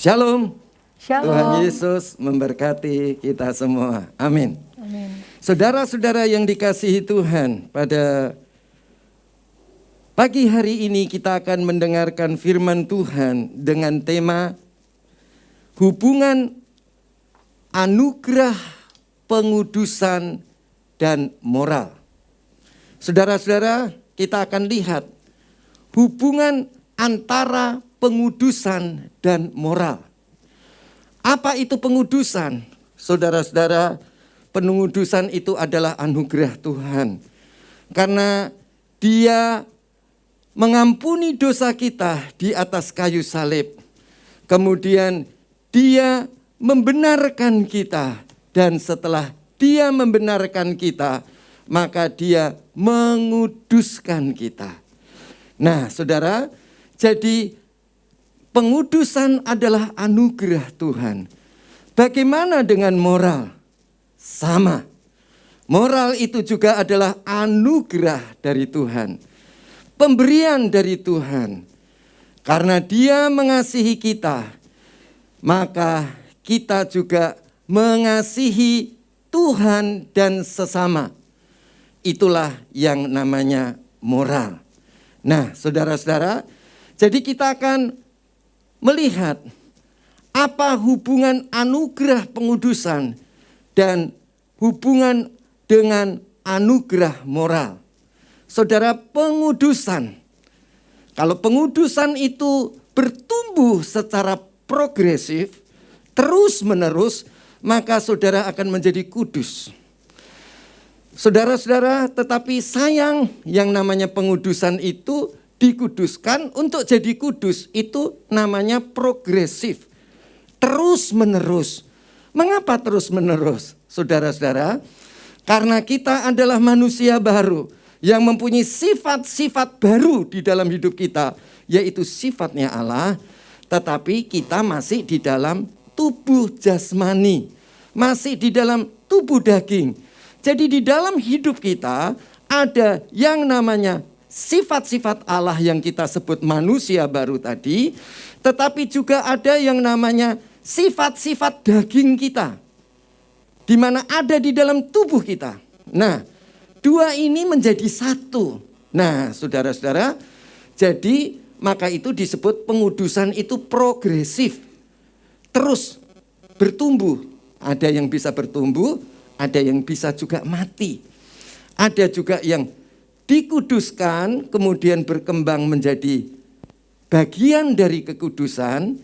Shalom. Shalom. Tuhan Yesus memberkati kita semua. Amin. Amin. Saudara-saudara yang dikasihi Tuhan, pada pagi hari ini kita akan mendengarkan firman Tuhan dengan tema hubungan anugerah, pengudusan, dan moral. Saudara-saudara, kita akan lihat hubungan antara pengudusan dan moral. Apa itu pengudusan? Saudara-saudara, pengudusan itu adalah anugerah Tuhan. Karena Dia mengampuni dosa kita di atas kayu salib. Kemudian Dia membenarkan kita. Dan setelah Dia membenarkan kita, maka Dia menguduskan kita. Nah, saudara, jadi pengudusan adalah anugerah Tuhan. Bagaimana dengan moral? Sama. Moral itu juga adalah anugerah dari Tuhan. Pemberian dari Tuhan. Karena Dia mengasihi kita, maka kita juga mengasihi Tuhan dan sesama. Itulah yang namanya moral. Nah, saudara-saudara, jadi kita akan melihat apa hubungan anugerah pengudusan dan hubungan dengan anugerah moral. Saudara, pengudusan. Kalau pengudusan itu bertumbuh secara progresif, terus-menerus, maka saudara akan menjadi kudus. Saudara-saudara, tetapi sayang yang namanya pengudusan itu dikuduskan untuk jadi kudus itu namanya progresif. Terus menerus. Mengapa terus menerus? Saudara-saudara, karena kita adalah manusia baru yang mempunyai sifat-sifat baru di dalam hidup kita, yaitu sifatnya Allah, tetapi kita masih di dalam tubuh jasmani, masih di dalam tubuh daging. Jadi di dalam hidup kita ada yang namanya sifat-sifat Allah yang kita sebut manusia baru tadi, tetapi juga ada yang namanya sifat-sifat daging kita, di mana ada di dalam tubuh kita. Nah, dua ini menjadi satu. Nah, saudara-saudara, jadi maka itu disebut pengudusan itu progresif, terus bertumbuh. Ada yang bisa bertumbuh, ada yang bisa juga mati. Ada juga yang dikuduskan, kemudian berkembang menjadi bagian dari kekudusan.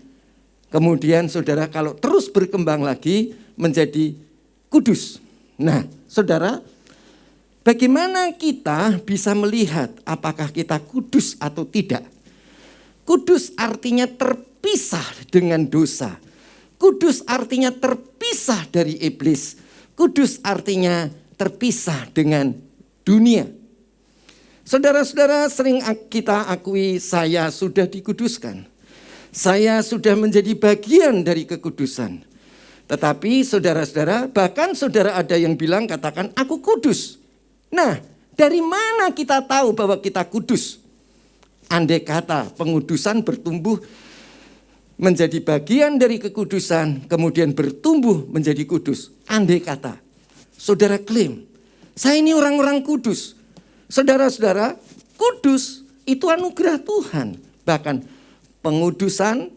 Kemudian saudara kalau terus berkembang lagi menjadi kudus. Nah, saudara, bagaimana kita bisa melihat apakah kita kudus atau tidak? Kudus artinya terpisah dengan dosa. Kudus artinya terpisah dari iblis. Kudus artinya terpisah dengan dunia. Saudara-saudara, sering kita akui saya sudah dikuduskan. Saya sudah menjadi bagian dari kekudusan. Tetapi saudara-saudara, bahkan saudara ada yang bilang katakan aku kudus. Nah, dari mana kita tahu bahwa kita kudus? Andai kata pengudusan bertumbuh menjadi bagian dari kekudusan, kemudian bertumbuh menjadi kudus. Andai kata, saudara klaim, saya ini orang-orang kudus. Saudara-saudara, kudus itu anugerah Tuhan. Bahkan pengudusan,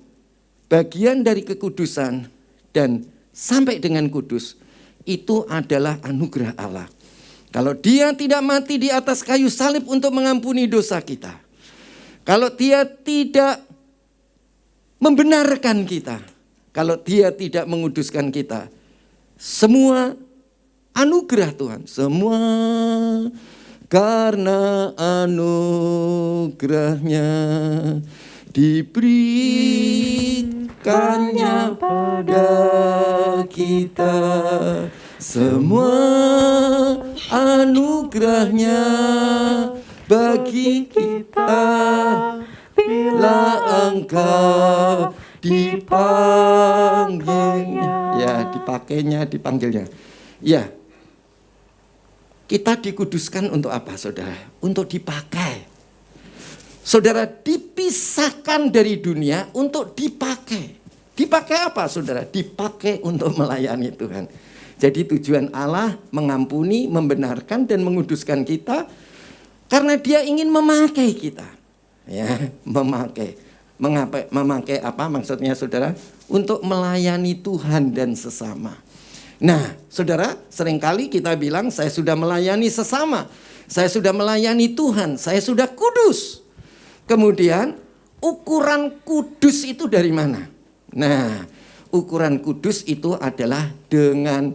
bagian dari kekudusan, dan sampai dengan kudus, itu adalah anugerah Allah. Kalau Dia tidak mati di atas kayu salib untuk mengampuni dosa kita, kalau Dia tidak membenarkan kita, kalau Dia tidak menguduskan kita, semua anugerah Tuhan, semua karena anugerahnya diberikannya pada kita, semua anugerahnya bagi kita. Bila engkau dipanggilnya, ya dipanggilnya. Ya, kita dikuduskan untuk apa, saudara? Untuk dipakai. Saudara, dipisahkan dari dunia untuk dipakai. Dipakai apa saudara? Dipakai untuk melayani Tuhan. Jadi tujuan Allah mengampuni, membenarkan dan menguduskan kita karena Dia ingin memakai kita. Ya, memakai. Memakai apa maksudnya saudara? Untuk melayani Tuhan dan sesama. Nah, saudara, seringkali kita bilang saya sudah melayani sesama. Saya sudah melayani Tuhan, saya sudah kudus. Kemudian ukuran kudus itu dari mana? Nah, ukuran kudus itu adalah dengan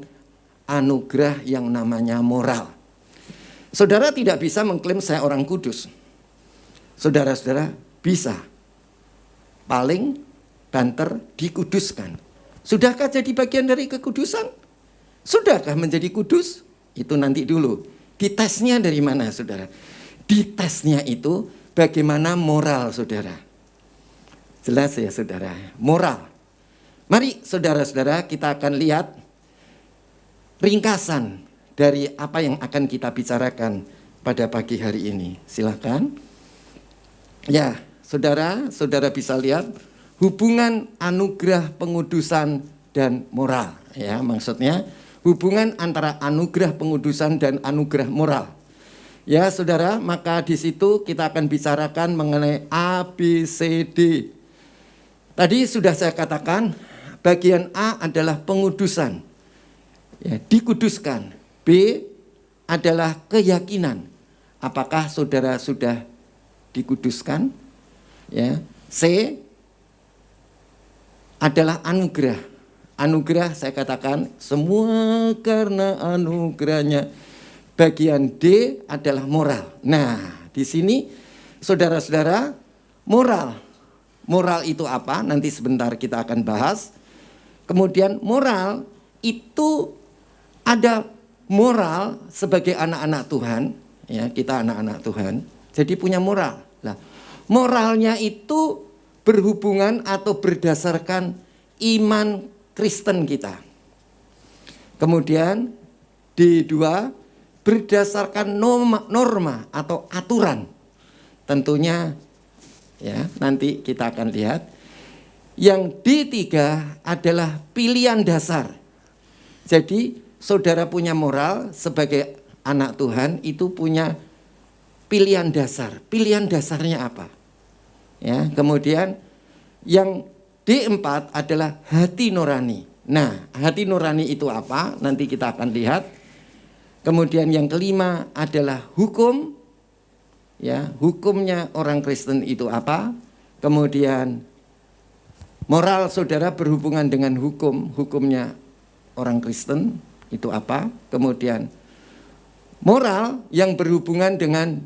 anugerah yang namanya moral. Saudara tidak bisa mengklaim saya orang kudus. Saudara-saudara bisa. Paling banter dikuduskan. Sudahkah jadi bagian dari kekudusan? Sudahkah menjadi kudus? Itu nanti dulu. Ditesnya dari mana saudara? Ditesnya itu bagaimana moral saudara. Jelas ya saudara, moral. Mari saudara-saudara kita akan lihat ringkasan dari apa yang akan kita bicarakan pada pagi hari ini. Silakan. Ya, saudara bisa lihat hubungan anugerah pengudusan dan moral. Ya, maksudnya hubungan antara anugerah pengudusan dan anugerah moral. Ya, saudara, maka di situ kita akan bicarakan mengenai A, B, C, D. Tadi sudah saya katakan, bagian A adalah pengudusan. Ya, dikuduskan. B adalah keyakinan. Apakah saudara sudah dikuduskan? Ya. C adalah anugerah. Anugerah saya katakan semua karena anugerahnya. Bagian D adalah moral. Nah, di sini saudara-saudara, moral. Moral itu apa? Nanti sebentar kita akan bahas. Kemudian moral itu ada moral sebagai anak-anak Tuhan. Ya, kita anak-anak Tuhan. Jadi punya moral. Nah, moralnya itu berhubungan atau berdasarkan iman Kristen kita. Kemudian D2 berdasarkan norma atau aturan. Tentunya ya, nanti kita akan lihat. Yang D3 adalah pilihan dasar. Jadi saudara punya moral sebagai anak Tuhan itu punya pilihan dasar. Pilihan dasarnya apa? Ya, kemudian yang D4 adalah hati nurani. Nah, hati nurani itu apa? Nanti kita akan lihat. Kemudian yang kelima adalah hukum. Ya, hukumnya orang Kristen itu apa? Kemudian moral saudara berhubungan dengan hukumnya orang Kristen itu apa? Kemudian moral yang berhubungan dengan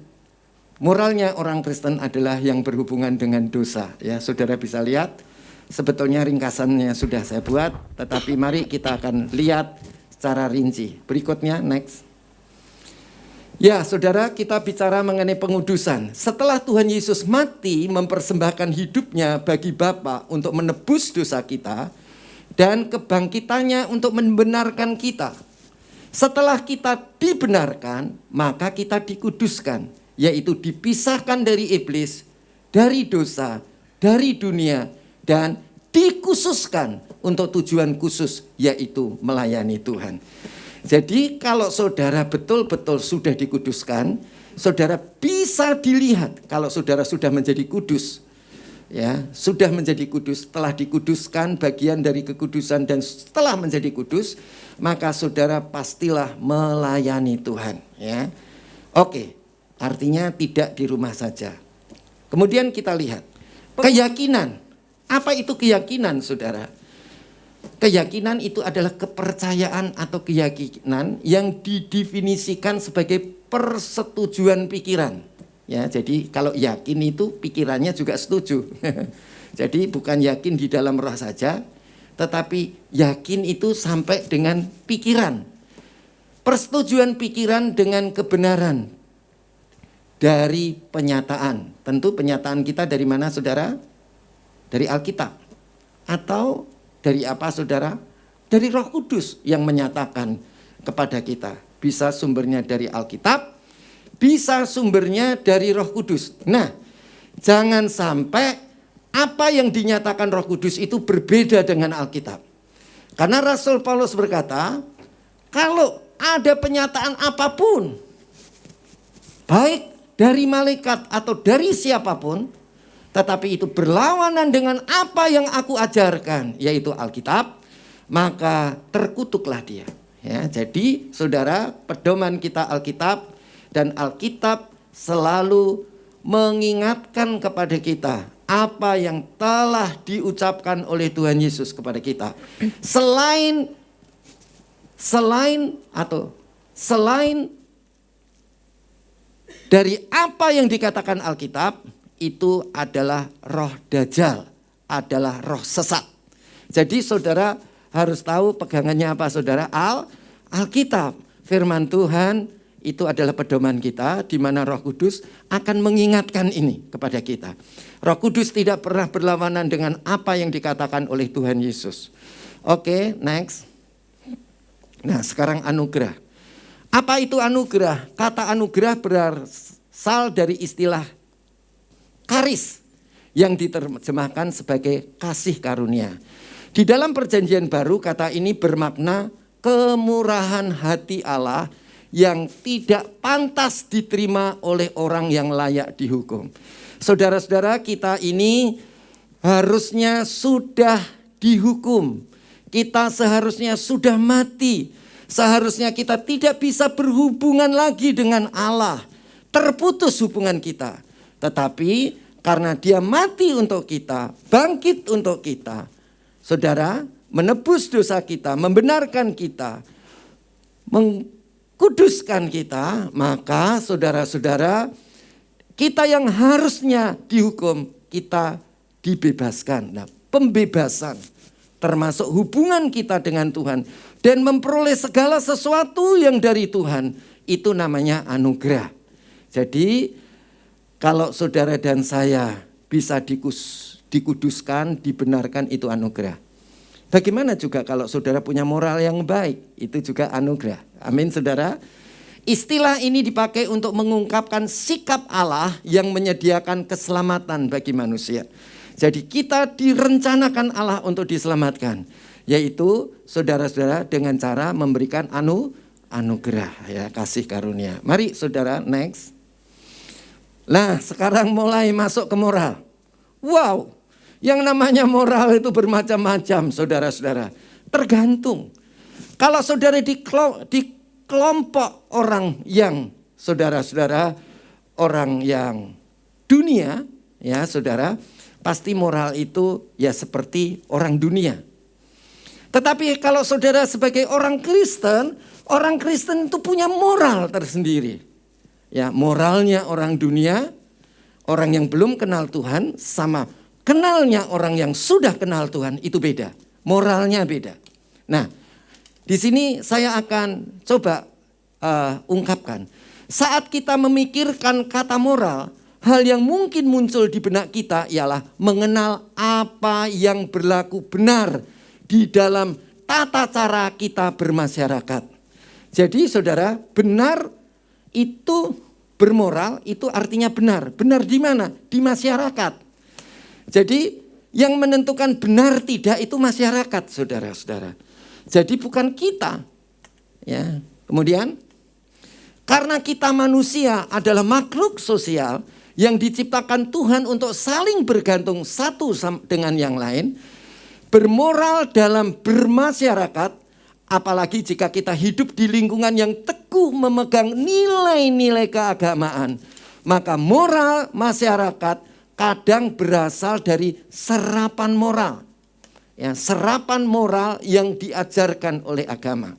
moralnya orang Kristen adalah yang berhubungan dengan dosa. Ya, saudara bisa lihat sebetulnya ringkasannya sudah saya buat, tetapi mari kita akan lihat secara rinci. Berikutnya next. Ya, saudara, kita bicara mengenai pengudusan. Setelah Tuhan Yesus mati mempersembahkan hidupnya bagi Bapa untuk menebus dosa kita dan kebangkitannya untuk membenarkan kita. Setelah kita dibenarkan, maka kita dikuduskan, yaitu dipisahkan dari iblis, dari dosa, dari dunia, dan dikhususkan untuk tujuan khusus, yaitu melayani Tuhan. Jadi kalau saudara betul-betul sudah dikuduskan, saudara bisa dilihat kalau saudara sudah menjadi kudus. Ya, sudah menjadi kudus, telah dikuduskan bagian dari kekudusan dan setelah menjadi kudus, maka saudara pastilah melayani Tuhan, ya. Oke, artinya tidak di rumah saja. Kemudian kita lihat keyakinan. Apa itu keyakinan, saudara? Keyakinan itu adalah kepercayaan atau keyakinan yang didefinisikan sebagai persetujuan pikiran. Ya, jadi kalau yakin itu pikirannya juga setuju. Jadi bukan yakin di dalam roh saja, tetapi yakin itu sampai dengan pikiran. Persetujuan pikiran dengan kebenaran dari penyataan. Tentu penyataan kita dari mana, saudara? Dari Alkitab. Atau dari apa, saudara? Dari Roh Kudus yang menyatakan kepada kita. Bisa sumbernya dari Alkitab, bisa sumbernya dari Roh Kudus. Nah, jangan sampai apa yang dinyatakan Roh Kudus itu berbeda dengan Alkitab. Karena Rasul Paulus berkata, kalau ada penyataan apapun, baik dari malaikat atau dari siapapun, tetapi itu berlawanan dengan apa yang aku ajarkan, yaitu Alkitab, maka terkutuklah dia. Ya, jadi saudara, pedoman kita Alkitab, dan Alkitab selalu mengingatkan kepada kita apa yang telah diucapkan oleh Tuhan Yesus kepada kita. Selain dari apa yang dikatakan Alkitab, itu adalah roh dajjal, adalah roh sesat. Jadi saudara harus tahu pegangannya apa saudara? Alkitab, firman Tuhan itu adalah pedoman kita, di mana Roh Kudus akan mengingatkan ini kepada kita. Roh Kudus tidak pernah berlawanan dengan apa yang dikatakan oleh Tuhan Yesus. Oke, next. Nah, sekarang anugerah. Apa itu anugerah? Kata anugerah berasal dari istilah karis yang diterjemahkan sebagai kasih karunia. Di dalam perjanjian baru kata ini bermakna kemurahan hati Allah yang tidak pantas diterima oleh orang yang layak dihukum. Saudara-saudara, kita ini harusnya sudah dihukum. Kita seharusnya sudah mati. Seharusnya kita tidak bisa berhubungan lagi dengan Allah. Terputus hubungan kita. Tetapi karena dia mati untuk kita, bangkit untuk kita, saudara, menebus dosa kita, membenarkan kita, mengkuduskan kita, maka saudara-saudara, kita yang harusnya dihukum, kita dibebaskan. Nah, pembebasan termasuk hubungan kita dengan Tuhan dan memperoleh segala sesuatu yang dari Tuhan, itu namanya anugerah. Jadi kalau saudara dan saya bisa dikuduskan, dibenarkan, itu anugerah. Bagaimana juga kalau saudara punya moral yang baik, itu juga anugerah. Amin saudara. Istilah ini dipakai untuk mengungkapkan sikap Allah yang menyediakan keselamatan bagi manusia. Jadi kita direncanakan Allah untuk diselamatkan, yaitu saudara-saudara dengan cara memberikan anugerah, ya, kasih karunia. Mari saudara, next. Nah, sekarang mulai masuk ke moral. Wow, yang namanya moral itu bermacam-macam, saudara-saudara. Tergantung. Kalau saudara di kelompok orang yang, saudara-saudara, orang yang dunia, ya saudara, pasti moral itu ya seperti orang dunia. Tetapi kalau saudara sebagai orang Kristen itu punya moral tersendiri. Ya, moralnya orang dunia, orang yang belum kenal Tuhan, sama kenalnya orang yang sudah kenal Tuhan, itu beda. Moralnya beda. Nah, di sini saya akan coba ungkapkan. Saat kita memikirkan kata moral, hal yang mungkin muncul di benak kita ialah mengenal apa yang berlaku benar di dalam tata cara kita bermasyarakat. Jadi saudara, benar itu bermoral, itu artinya benar. Benar di mana? Di masyarakat. Jadi yang menentukan benar tidak itu masyarakat, saudara-saudara. Jadi bukan kita. Ya. Kemudian, karena kita manusia adalah makhluk sosial yang diciptakan Tuhan untuk saling bergantung satu dengan yang lain, bermoral dalam bermasyarakat, apalagi jika kita hidup di lingkungan yang teguh memegang nilai-nilai keagamaan, maka moral masyarakat kadang berasal dari serapan moral. Ya, serapan moral yang diajarkan oleh agama.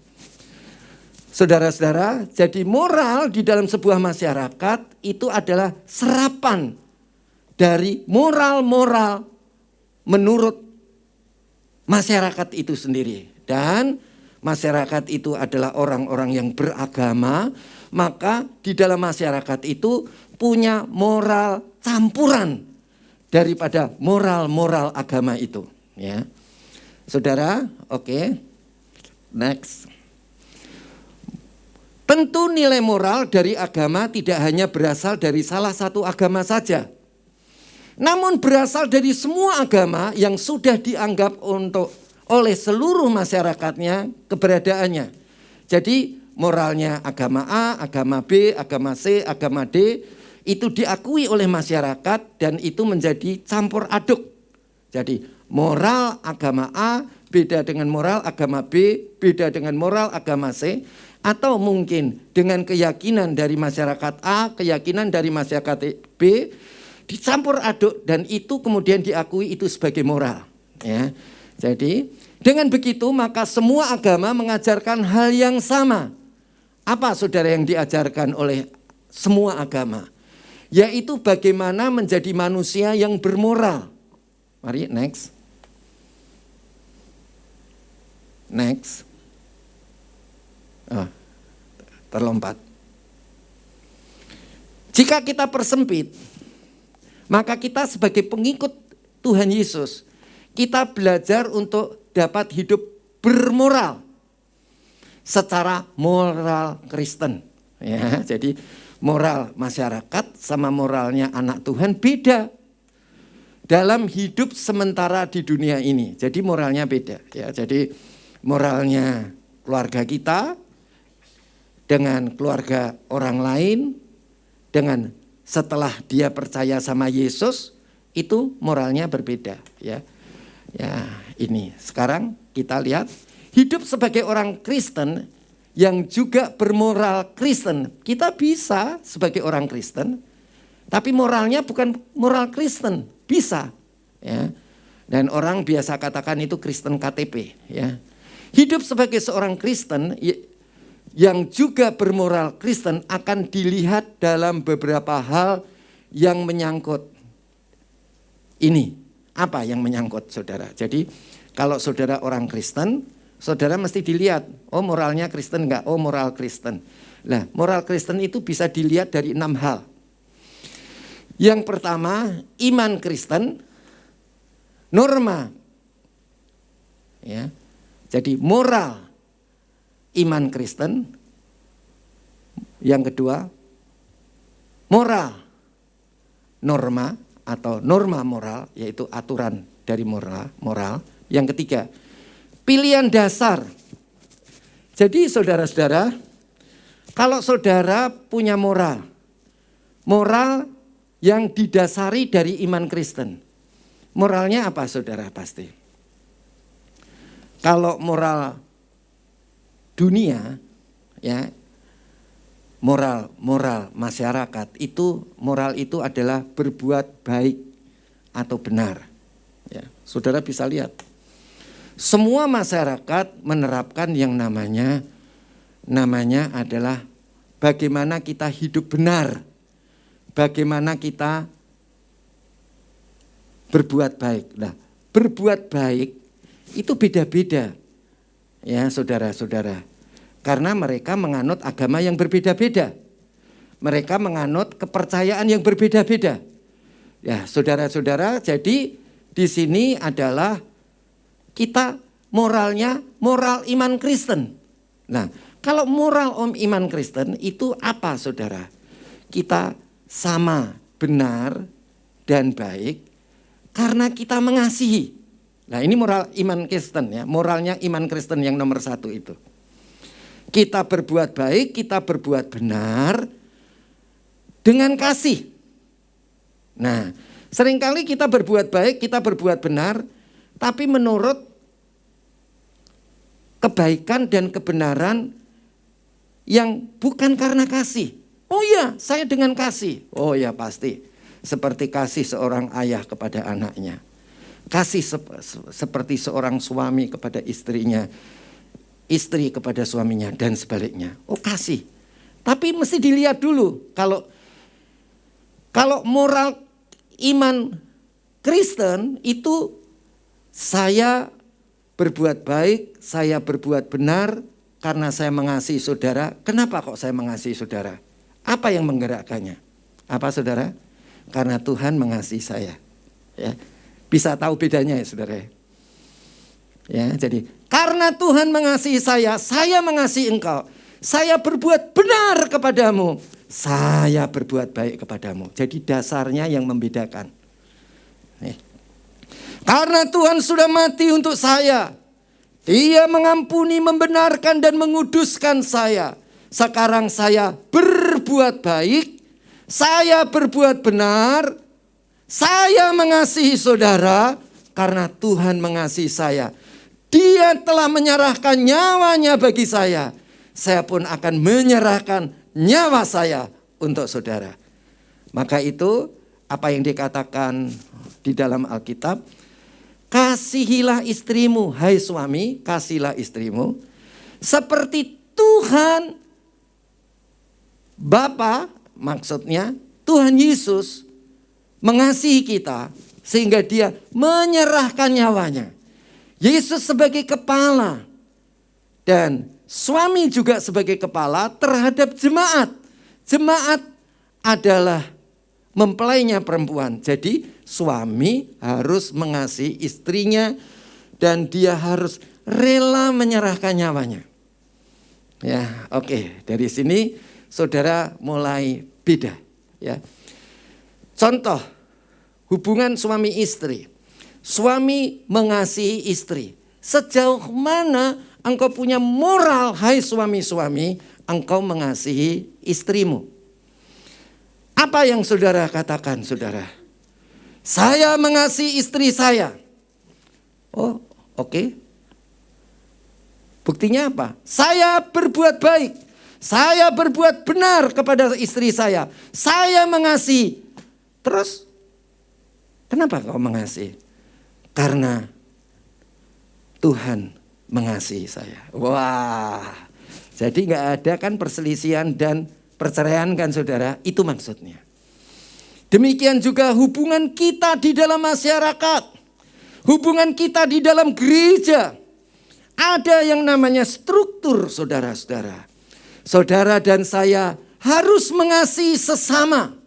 Saudara-saudara, jadi moral di dalam sebuah masyarakat itu adalah serapan dari moral-moral menurut masyarakat itu sendiri. Dan masyarakat itu adalah orang-orang yang beragama, maka di dalam masyarakat itu punya moral campuran daripada moral-moral agama itu. Ya, saudara, oke. Next. Tentu nilai moral dari agama tidak hanya berasal dari salah satu agama saja. namun berasal dari semua agama yang sudah dianggap oleh seluruh masyarakatnya keberadaannya. Jadi moralnya agama A, agama B, agama C, agama D itu diakui oleh masyarakat dan itu menjadi campur aduk. Jadi moral agama A beda dengan moral agama B, beda dengan moral agama C, atau mungkin dengan keyakinan dari masyarakat A, keyakinan dari masyarakat B dicampur aduk dan itu kemudian diakui itu sebagai moral. Ya. Jadi dengan begitu maka semua agama mengajarkan hal yang sama. Apa saudara yang diajarkan oleh semua agama? Yaitu bagaimana menjadi manusia yang bermoral. Mari next. Next. Terlompat. Jika kita persempit, maka kita sebagai pengikut Tuhan Yesus, kita belajar untuk dapat hidup bermoral secara moral Kristen. Ya, jadi moral masyarakat sama moralnya anak Tuhan beda dalam hidup sementara di dunia ini. Jadi moralnya beda. Ya, jadi moralnya keluarga kita dengan keluarga orang lain, dengan setelah dia percaya sama Yesus, itu moralnya berbeda. Ya, ini sekarang kita lihat hidup sebagai orang Kristen yang juga bermoral Kristen. Kita bisa sebagai orang Kristen, tapi moralnya bukan moral Kristen, bisa. Ya. Dan orang biasa katakan itu Kristen KTP. Ya. Hidup sebagai seorang Kristen yang juga bermoral Kristen akan dilihat dalam beberapa hal yang menyangkut ini. Apa yang menyangkut saudara? Jadi kalau saudara orang Kristen, saudara mesti dilihat, oh moralnya Kristen enggak? Oh moral Kristen. Nah, moral Kristen itu bisa dilihat dari 6 hal. Yang pertama, iman Kristen, norma. Ya. Jadi moral iman Kristen. Yang kedua, moral norma atau norma moral, yaitu aturan dari moral. Yang ketiga, pilihan dasar. Jadi saudara-saudara, kalau saudara punya moral yang didasari dari iman Kristen, moralnya apa saudara pasti? Kalau moral dunia, ya, moral masyarakat itu, moral itu adalah berbuat baik atau benar. Ya, saudara bisa lihat. Semua masyarakat menerapkan yang namanya adalah bagaimana kita hidup benar. Bagaimana kita berbuat baik. Nah, berbuat baik itu beda-beda. Ya, saudara-saudara. Karena mereka menganut agama yang berbeda-beda. Mereka menganut kepercayaan yang berbeda-beda. Ya, saudara-saudara, jadi di sini adalah kita moralnya moral iman Kristen. Nah, kalau moral iman Kristen itu apa saudara? Kita sama benar dan baik karena kita mengasihi. Nah, ini moral iman Kristen ya, moralnya iman Kristen yang nomor 1 itu. Kita berbuat baik, kita berbuat benar dengan kasih. Nah, seringkali kita berbuat baik, kita berbuat benar, tapi menurut kebaikan dan kebenaran yang bukan karena kasih. Oh iya, saya dengan kasih. Oh ya pasti. Seperti kasih seorang ayah kepada anaknya. Kasih seperti seorang suami kepada istrinya. Istri kepada suaminya dan sebaliknya. Oh kasih. Tapi mesti dilihat dulu. Kalau moral iman Kristen itu saya berbuat baik, saya berbuat benar karena saya mengasihi saudara. Kenapa kok saya mengasihi saudara? Apa yang menggerakkannya? Apa saudara? Karena Tuhan mengasihi saya. Ya. Bisa tahu bedanya ya saudara? Ya, jadi karena Tuhan mengasihi saya mengasihi engkau. Saya berbuat benar kepadamu, saya berbuat baik kepadamu. Jadi dasarnya yang membedakan. Karena Tuhan sudah mati untuk saya. Dia mengampuni, membenarkan dan menguduskan saya. Sekarang saya berbuat baik, saya berbuat benar, saya mengasihi saudara karena Tuhan mengasihi saya. Dia telah menyerahkan nyawanya bagi saya. Saya pun akan menyerahkan nyawa saya untuk saudara. Maka itu apa yang dikatakan di dalam Alkitab. Kasihilah istrimu, hai suami, kasihilah istrimu. Seperti Tuhan Bapa, maksudnya Tuhan Yesus mengasihi kita. Sehingga dia menyerahkan nyawanya. Yesus sebagai kepala. Dan suami juga sebagai kepala terhadap jemaat. Jemaat adalah mempelainya perempuan. Jadi suami harus mengasihi istrinya dan dia harus rela menyerahkan nyawanya. Ya, oke. Dari sini saudara mulai beda, ya. Contoh hubungan suami istri. Suami mengasihi istri. Sejauh mana engkau punya moral, hai suami-suami, engkau mengasihi istrimu? Apa yang saudara katakan, saudara? Saya mengasihi istri saya. Oh, oke. Buktinya apa? Saya berbuat baik. Saya berbuat benar kepada istri saya. Saya mengasihi. Terus, kenapa kau mengasihi? Karena Tuhan mengasihi saya. Wah, jadi nggak ada kan perselisihan dan perceraian kan saudara, itu maksudnya. Demikian juga hubungan kita di dalam masyarakat. Hubungan kita di dalam gereja. Ada yang namanya struktur saudara-saudara. Saudara dan saya harus mengasihi sesama.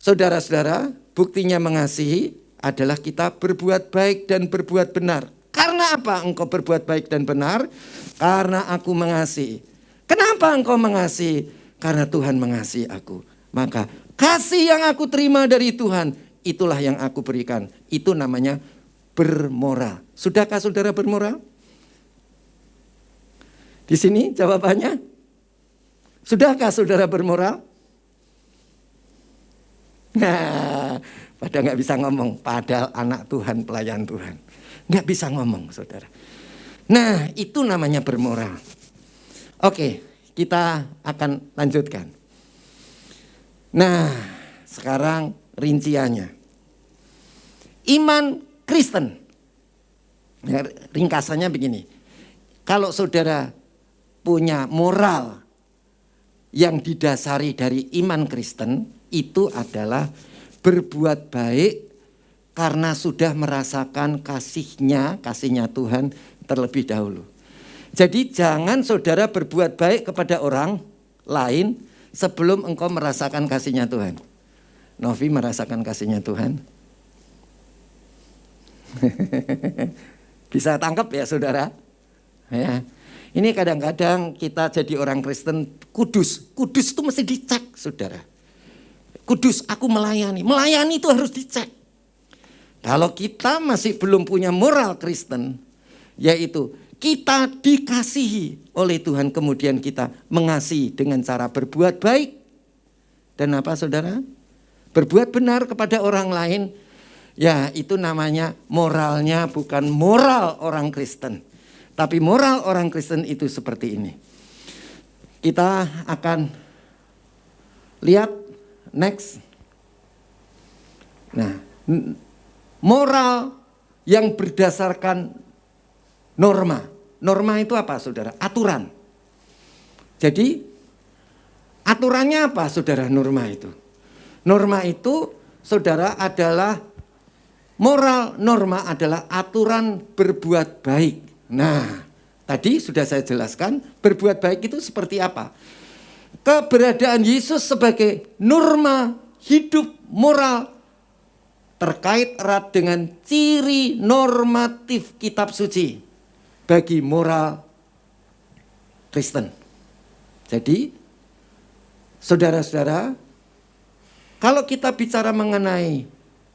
Saudara-saudara, buktinya mengasihi adalah kita berbuat baik dan berbuat benar. Karena apa engkau berbuat baik dan benar? Karena aku mengasihi. Kenapa engkau mengasihi? Karena Tuhan mengasihi aku. Maka kasih yang aku terima dari Tuhan, itulah yang aku berikan. Itu namanya bermoral. Sudahkah saudara bermoral? Di sini jawabannya. Sudahkah saudara bermoral? Nah, padahal nggak bisa ngomong. Padahal anak Tuhan, pelayan Tuhan. Nggak bisa ngomong saudara. Nah, itu namanya bermoral. Oke, kita akan lanjutkan. Nah, sekarang rinciannya. Iman Kristen. Ya, ringkasannya begini. Kalau saudara punya moral yang didasari dari iman Kristen, itu adalah berbuat baik karena sudah merasakan kasihnya Tuhan terlebih dahulu. Jadi jangan saudara berbuat baik kepada orang lain sebelum engkau merasakan kasihnya Tuhan. Novi merasakan kasihnya Tuhan. Bisa tangkap ya saudara? Ya. Ini kadang-kadang kita jadi orang Kristen kudus. Kudus itu mesti dicek saudara. Kudus, aku melayani. Melayani itu harus dicek. Kalau kita masih belum punya moral Kristen, yaitu kita dikasihi oleh Tuhan, kemudian kita mengasihi dengan cara berbuat baik. Dan apa saudara? Berbuat benar kepada orang lain. Ya, itu namanya moralnya bukan moral orang Kristen. Tapi moral orang Kristen itu seperti ini. Kita akan lihat next. Nah, moral yang berdasarkan norma. Norma itu apa saudara? Aturan. Jadi aturannya apa saudara norma itu? Norma itu saudara adalah moral, norma adalah aturan berbuat baik. Nah, tadi sudah saya jelaskan berbuat baik itu seperti apa. Keberadaan Yesus sebagai norma hidup moral terkait erat dengan ciri normatif kitab suci bagi moral Kristen. Jadi, saudara-saudara, kalau kita bicara mengenai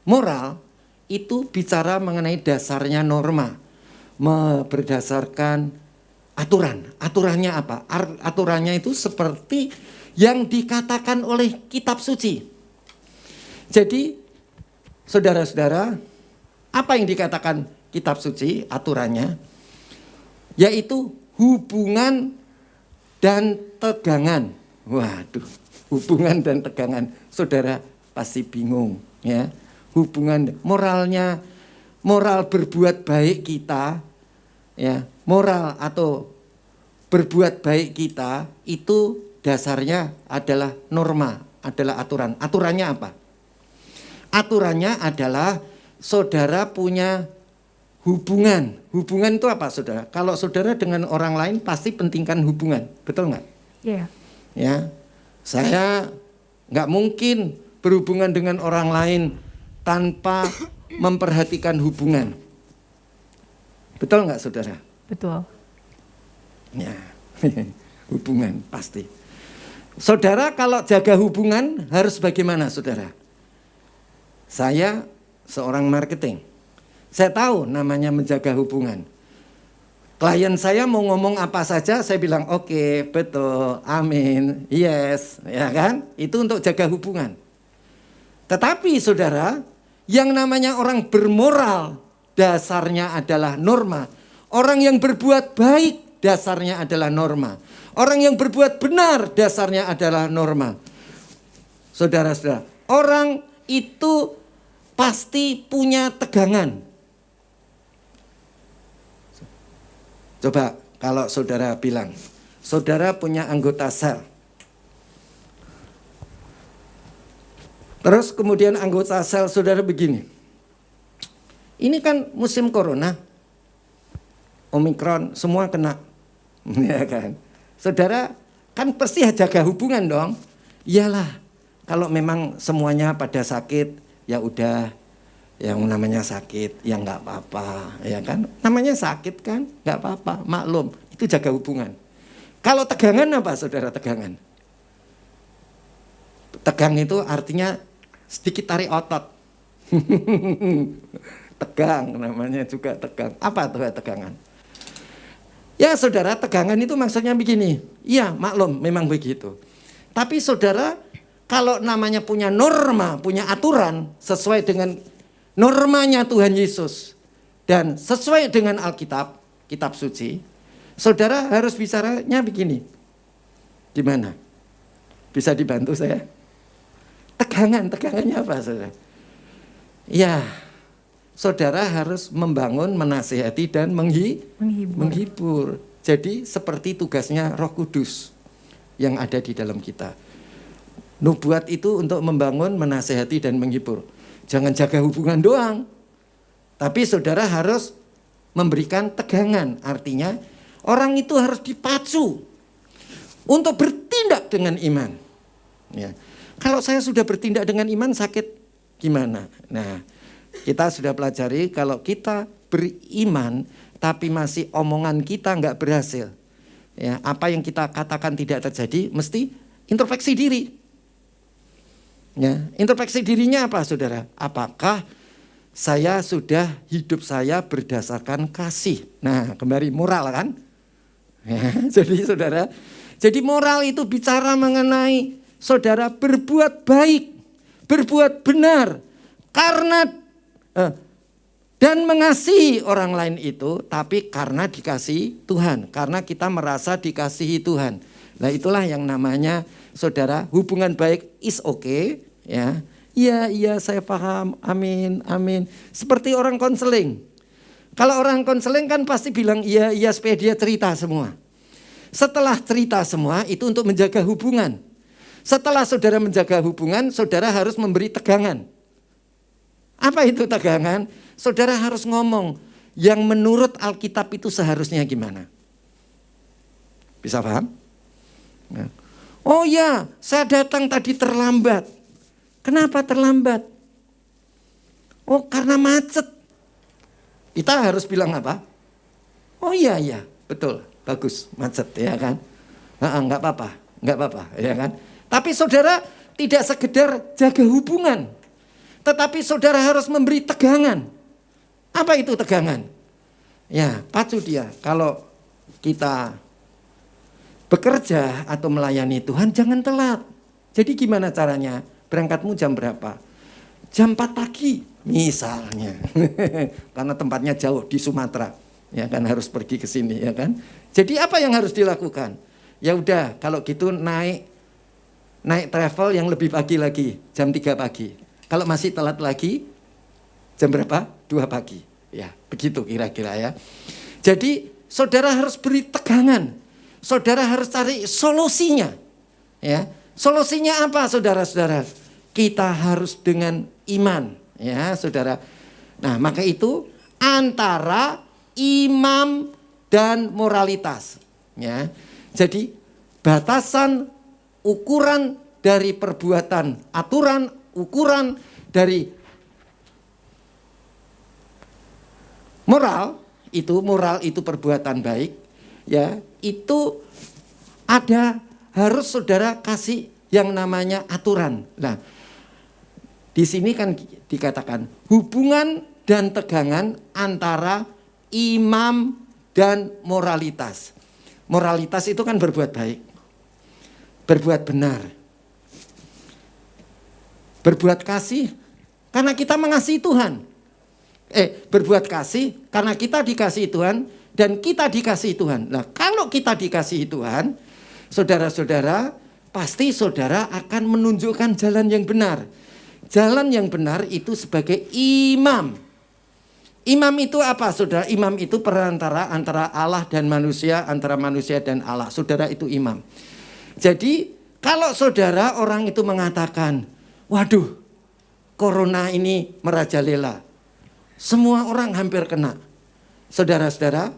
Moral itu bicara mengenai dasarnya norma, berdasarkan aturan. Aturannya apa? Aturannya itu seperti yang dikatakan oleh kitab suci. Jadi, saudara-saudara, apa yang dikatakan kitab suci aturannya? Yaitu hubungan dan tegangan. Waduh, hubungan dan tegangan. Saudara pasti bingung, ya. Hubungan moralnya, moral berbuat baik kita, ya, moral atau berbuat baik kita itu dasarnya adalah norma, adalah aturan. Aturannya apa? Aturannya adalah saudara punya hubungan. Hubungan itu apa, saudara? Kalau saudara dengan orang lain pasti pentingkan hubungan, betul nggak? Iya. Ya, saya nggak mungkin berhubungan dengan orang lain tanpa memperhatikan hubungan. Betul nggak, saudara? Betul. Ya, hubungan pasti. Saudara kalau jaga hubungan harus bagaimana, saudara? Saya seorang marketing. Saya tahu namanya menjaga hubungan. Klien saya mau ngomong apa saja, saya bilang oke, betul, amin, yes, ya kan? Itu untuk jaga hubungan. Tetapi saudara, yang namanya orang bermoral dasarnya adalah norma. Orang yang berbuat baik dasarnya adalah norma. Orang yang berbuat benar dasarnya adalah norma. Saudara-saudara, orang itu pasti punya tegangan. Coba kalau saudara bilang, saudara punya anggota sel. Terus kemudian anggota sel saudara begini. Ini kan musim corona. Omikron semua kena. Ya kan? Saudara kan pasti jaga hubungan dong. Iyalah, kalau memang semuanya pada sakit, ya udah, yang namanya sakit, ya nggak apa-apa, ya kan? Namanya sakit kan, nggak apa-apa, maklum. Itu jaga hubungan. Kalau tegangan apa, saudara, tegangan? Tegang itu artinya sedikit tarik otot. Tegang, namanya juga tegang. Apa tuh tegangan? Ya saudara, tegangan itu maksudnya begini. Iya, maklum, memang begitu. Tapi saudara, kalau namanya punya norma, punya aturan sesuai dengan normanya Tuhan Yesus dan sesuai dengan Alkitab, kitab suci, saudara harus bicaranya begini. Gimana? Bisa dibantu saya? Tegangannya apa, saudara? Ya, saudara harus membangun, menasihati dan menghibur. Jadi seperti tugasnya Roh Kudus yang ada di dalam kita. Nubuat itu untuk membangun, menasihati dan menghibur. Jangan jaga hubungan doang. Tapi saudara harus memberikan tegangan. Artinya orang itu harus dipacu untuk bertindak dengan iman. Ya. Kalau saya sudah bertindak dengan iman, sakit gimana? Nah, kita sudah pelajari kalau kita beriman tapi masih omongan kita nggak berhasil. Ya, apa yang kita katakan tidak terjadi, mesti introspeksi diri. Ya, introspeksi dirinya apa, saudara? Apakah saya sudah hidup saya berdasarkan kasih? Nah, kembali moral kan? Ya, jadi saudara, jadi moral itu bicara mengenai saudara berbuat baik, berbuat benar, karena dan mengasihi orang lain itu, tapi karena dikasihi Tuhan, karena kita merasa dikasihi Tuhan. Nah, itulah yang namanya saudara hubungan baik is okay, ya. Iya, saya paham. Amin, amin. Seperti orang konseling. Kalau orang konseling kan pasti bilang iya supaya dia cerita semua. Setelah cerita semua itu untuk menjaga hubungan. Setelah saudara menjaga hubungan, saudara harus memberi tegangan. Apa itu tegangan? Saudara harus ngomong yang menurut Alkitab itu seharusnya gimana. Bisa paham? Ya. Oh ya, saya datang tadi terlambat. Kenapa terlambat? Oh, karena macet. Kita harus bilang apa? Oh iya, betul, bagus, macet, ya kan? Enggak apa-apa, ya kan? Tapi saudara tidak sekedar jaga hubungan, Tetapi saudara harus memberi tegangan. Apa itu tegangan? Ya, pacu dia. Kalau kita bekerja atau melayani Tuhan, jangan telat. Jadi gimana caranya? Berangkatmu jam berapa? Jam 4 pagi misalnya. Karena tempatnya jauh di Sumatera. Ya kan, harus pergi ke sini ya kan. Jadi apa yang harus dilakukan? Ya udah, kalau gitu naik travel yang lebih pagi lagi, jam 3 pagi. Kalau masih telat lagi, jam berapa? 2 pagi. Ya, begitu kira-kira ya. Jadi saudara harus beri tegangan. Saudara harus cari solusinya. Ya. Solusinya apa saudara-saudara? Kita harus dengan iman, ya saudara. Nah, maka itu antara imam dan moralitas, ya. Jadi batasan ukuran dari perbuatan, aturan ukuran dari moral itu perbuatan baik, ya. Itu ada, harus saudara kasih yang namanya aturan. Nah, di sini kan dikatakan hubungan dan tegangan antara imam dan moralitas. Moralitas itu kan berbuat baik, berbuat benar, berbuat kasih karena kita mengasihi Tuhan. Berbuat kasih karena kita dikasihi Tuhan dan kita dikasihi Tuhan. Nah, kalau kita dikasihi Tuhan, saudara-saudara, pasti saudara akan menunjukkan jalan yang benar. Jalan yang benar itu sebagai imam. Imam itu apa, saudara? Imam itu perantara antara Allah dan manusia, antara manusia dan Allah. Saudara itu imam. Jadi kalau saudara orang itu mengatakan, waduh, corona ini merajalela, semua orang hampir kena. Saudara-saudara,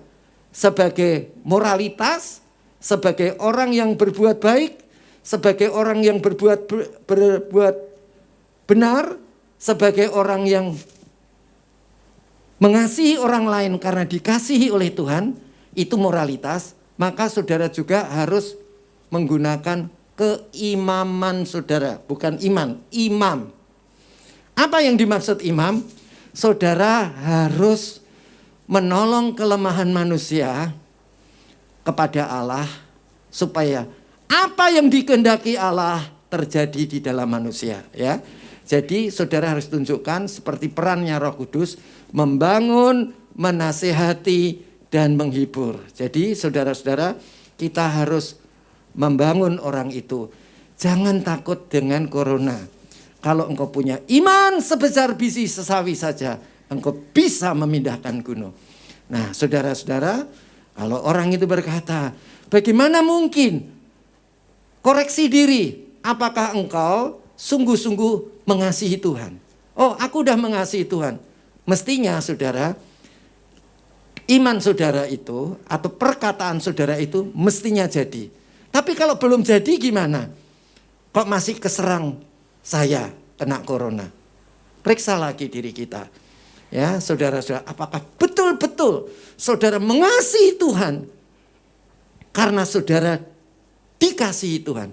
sebagai moralitas, sebagai orang yang berbuat baik, sebagai orang yang berbuat benar, sebagai orang yang mengasihi orang lain karena dikasihi oleh Tuhan, itu moralitas, maka saudara juga harus menggunakan keimaman saudara, bukan iman, imam. Apa yang dimaksud imam? Saudara harus menolong kelemahan manusia kepada Allah supaya apa yang dikehendaki Allah terjadi di dalam manusia, ya. Jadi saudara harus tunjukkan seperti perannya Roh Kudus, membangun, menasihati, dan menghibur. Jadi saudara-saudara, kita harus membangun orang itu. Jangan takut dengan corona. Kalau engkau punya iman sebesar biji sesawi saja, engkau bisa memindahkan gunung. Nah, saudara-saudara, kalau orang itu berkata, bagaimana mungkin? Koreksi diri, apakah engkau sungguh-sungguh mengasihi Tuhan? Oh, aku udah mengasihi Tuhan. Mestinya saudara, iman saudara itu atau perkataan saudara itu mestinya jadi. Tapi kalau belum jadi gimana? Kok masih keserang saya kena corona? Periksa lagi diri kita. Ya, saudara-saudara, apakah betul-betul saudara mengasihi Tuhan karena saudara dikasihi Tuhan?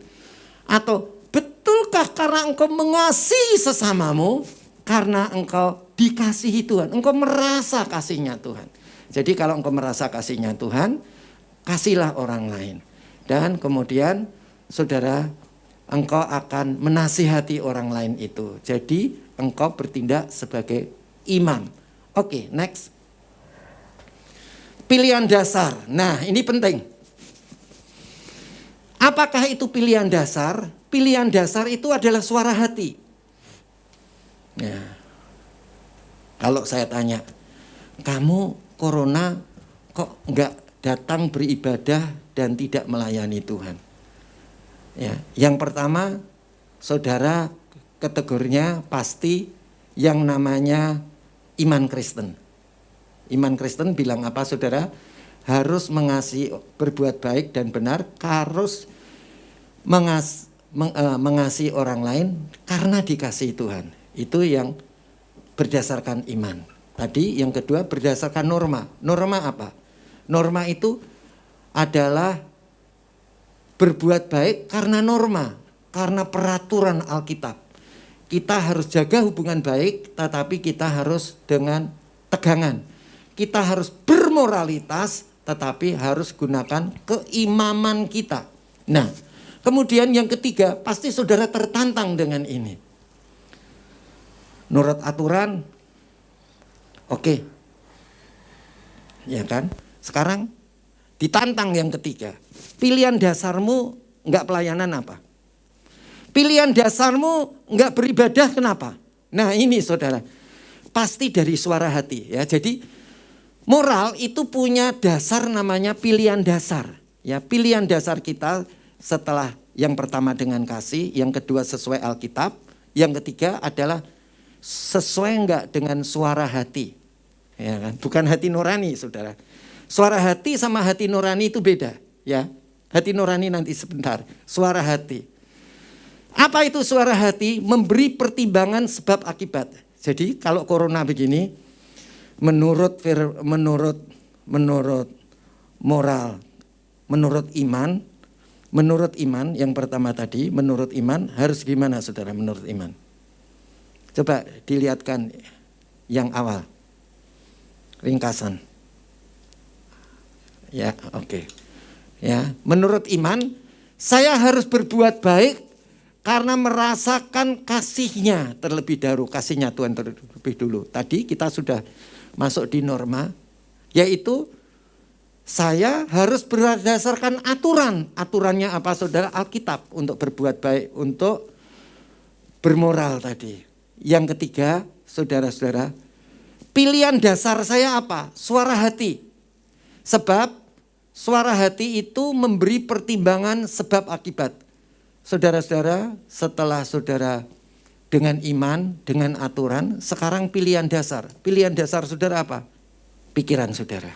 Atau betulkah karena engkau mengasihi sesamamu karena engkau dikasihi Tuhan? Engkau merasa kasihnya Tuhan. Jadi kalau engkau merasa kasihnya Tuhan, kasihlah orang lain. Dan kemudian saudara, engkau akan menasihati orang lain itu. Jadi engkau bertindak sebagai imam. Oke, next. Pilihan dasar. Nah, ini penting. Apakah itu pilihan dasar? Pilihan dasar itu adalah suara hati. Ya. Kalau saya tanya, kamu corona kok enggak datang beribadah dan tidak melayani Tuhan? Ya, yang pertama, saudara kategorinya pasti yang namanya iman Kristen. Iman Kristen bilang apa, saudara? Harus mengasihi, berbuat baik dan benar, harus mengasihi orang lain karena dikasihi Tuhan. Itu yang berdasarkan iman. Tadi yang kedua berdasarkan norma. Norma apa? Norma itu adalah berbuat baik karena norma, karena peraturan Alkitab. Kita harus jaga hubungan baik, tetapi kita harus dengan tegangan. Kita harus bermoralitas, tetapi harus gunakan keimaman kita. Nah, kemudian yang ketiga, pasti saudara tertantang dengan ini. Nurut aturan, oke. Ya kan? Sekarang ditantang yang ketiga. Pilihan dasarmu enggak pelayanan apa? Pilihan dasarmu enggak beribadah kenapa? Nah ini saudara, pasti dari suara hati ya. Jadi moral itu punya dasar namanya pilihan dasar. Ya, pilihan dasar kita setelah yang pertama dengan kasih, yang kedua sesuai Alkitab, yang ketiga adalah sesuai enggak dengan suara hati. Ya kan? Bukan hati nurani saudara. Suara hati sama hati nurani itu beda ya. Hati nurani nanti sebentar, suara hati. Apa itu suara hati? Memberi pertimbangan sebab akibat. Jadi kalau corona begini, menurut moral, menurut iman yang pertama tadi, menurut iman harus gimana saudara menurut iman? Coba dilihatkan yang awal, ringkasan. Ya, oke. Ya, menurut iman saya harus berbuat baik karena merasakan kasihnya terlebih dahulu, kasihnya Tuhan terlebih dulu. Tadi kita sudah masuk di norma, yaitu saya harus berdasarkan aturan. Aturannya apa saudara? Alkitab untuk berbuat baik, untuk bermoral tadi. Yang ketiga, saudara-saudara, pilihan dasar saya apa? Suara hati. Sebab suara hati itu memberi pertimbangan sebab akibat. Saudara-saudara, setelah saudara dengan iman, dengan aturan, sekarang pilihan dasar. Pilihan dasar saudara apa? Pikiran saudara.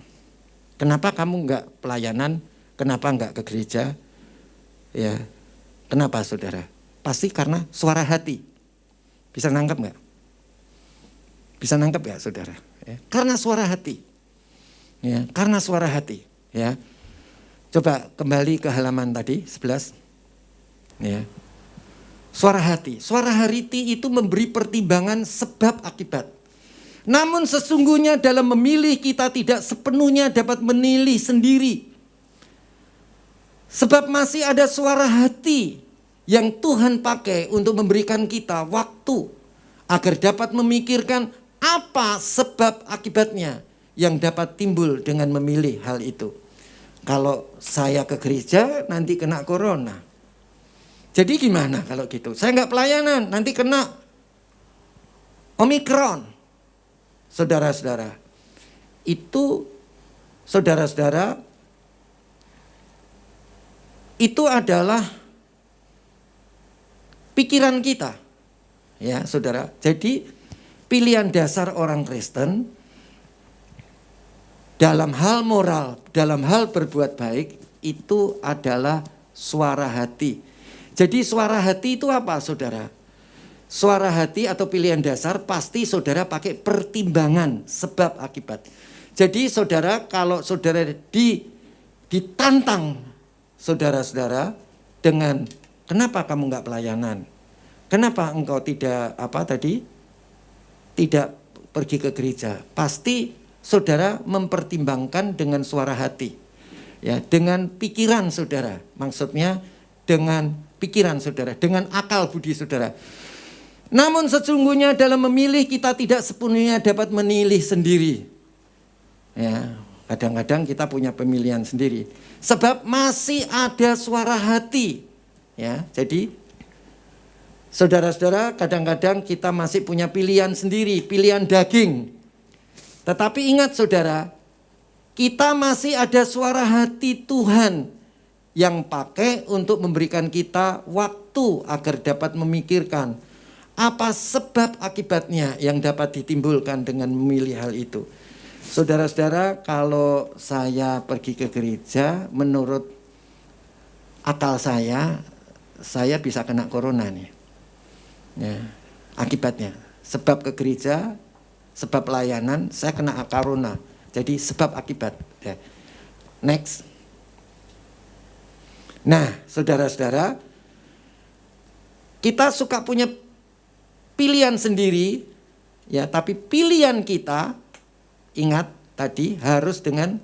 Kenapa kamu enggak pelayanan? Kenapa enggak ke gereja? Ya, kenapa saudara? Pasti karena suara hati. Bisa nangkep enggak? Bisa nangkep ya saudara? Ya, karena suara hati. Ya, karena suara hati. Ya, coba kembali ke halaman tadi 11. Ya. Suara hati itu memberi pertimbangan sebab akibat. Namun sesungguhnya dalam memilih kita tidak sepenuhnya dapat menilai sendiri. Sebab masih ada suara hati yang Tuhan pakai untuk memberikan kita waktu agar dapat memikirkan apa sebab akibatnya yang dapat timbul dengan memilih hal itu. Kalau saya ke gereja nanti kena corona. Jadi gimana kalau gitu? Saya nggak pelayanan, nanti kena Omikron. Saudara-saudara, itu saudara-saudara, itu adalah pikiran kita. Ya saudara, jadi pilihan dasar orang Kristen dalam hal moral, dalam hal berbuat baik, itu adalah suara hati. Jadi suara hati itu apa saudara? Suara hati atau pilihan dasar pasti saudara pakai pertimbangan sebab akibat. Jadi saudara kalau saudara ditantang saudara-saudara dengan kenapa kamu nggak pelayanan? Kenapa engkau tidak tidak pergi ke gereja? Pasti saudara mempertimbangkan dengan suara hati. Ya, dengan pikiran saudara. Maksudnya dengan pikiran saudara, dengan akal budi saudara. Namun sesungguhnya dalam memilih kita tidak sepenuhnya dapat menilai sendiri. Ya, kadang-kadang kita punya pemilihan sendiri. Sebab masih ada suara hati. Ya, jadi saudara-saudara kadang-kadang kita masih punya pilihan sendiri, pilihan daging. Tetapi ingat saudara, kita masih ada suara hati Tuhan yang pakai untuk memberikan kita waktu agar dapat memikirkan apa sebab akibatnya yang dapat ditimbulkan dengan memilih hal itu. Saudara-saudara, kalau saya pergi ke gereja, menurut akal saya bisa kena corona nih. Ya, akibatnya, sebab ke gereja, sebab pelayanan, saya kena corona. Jadi sebab akibat. Ya. Next. Nah, saudara-saudara, kita suka punya pilihan sendiri, ya, tapi pilihan kita, ingat tadi, harus dengan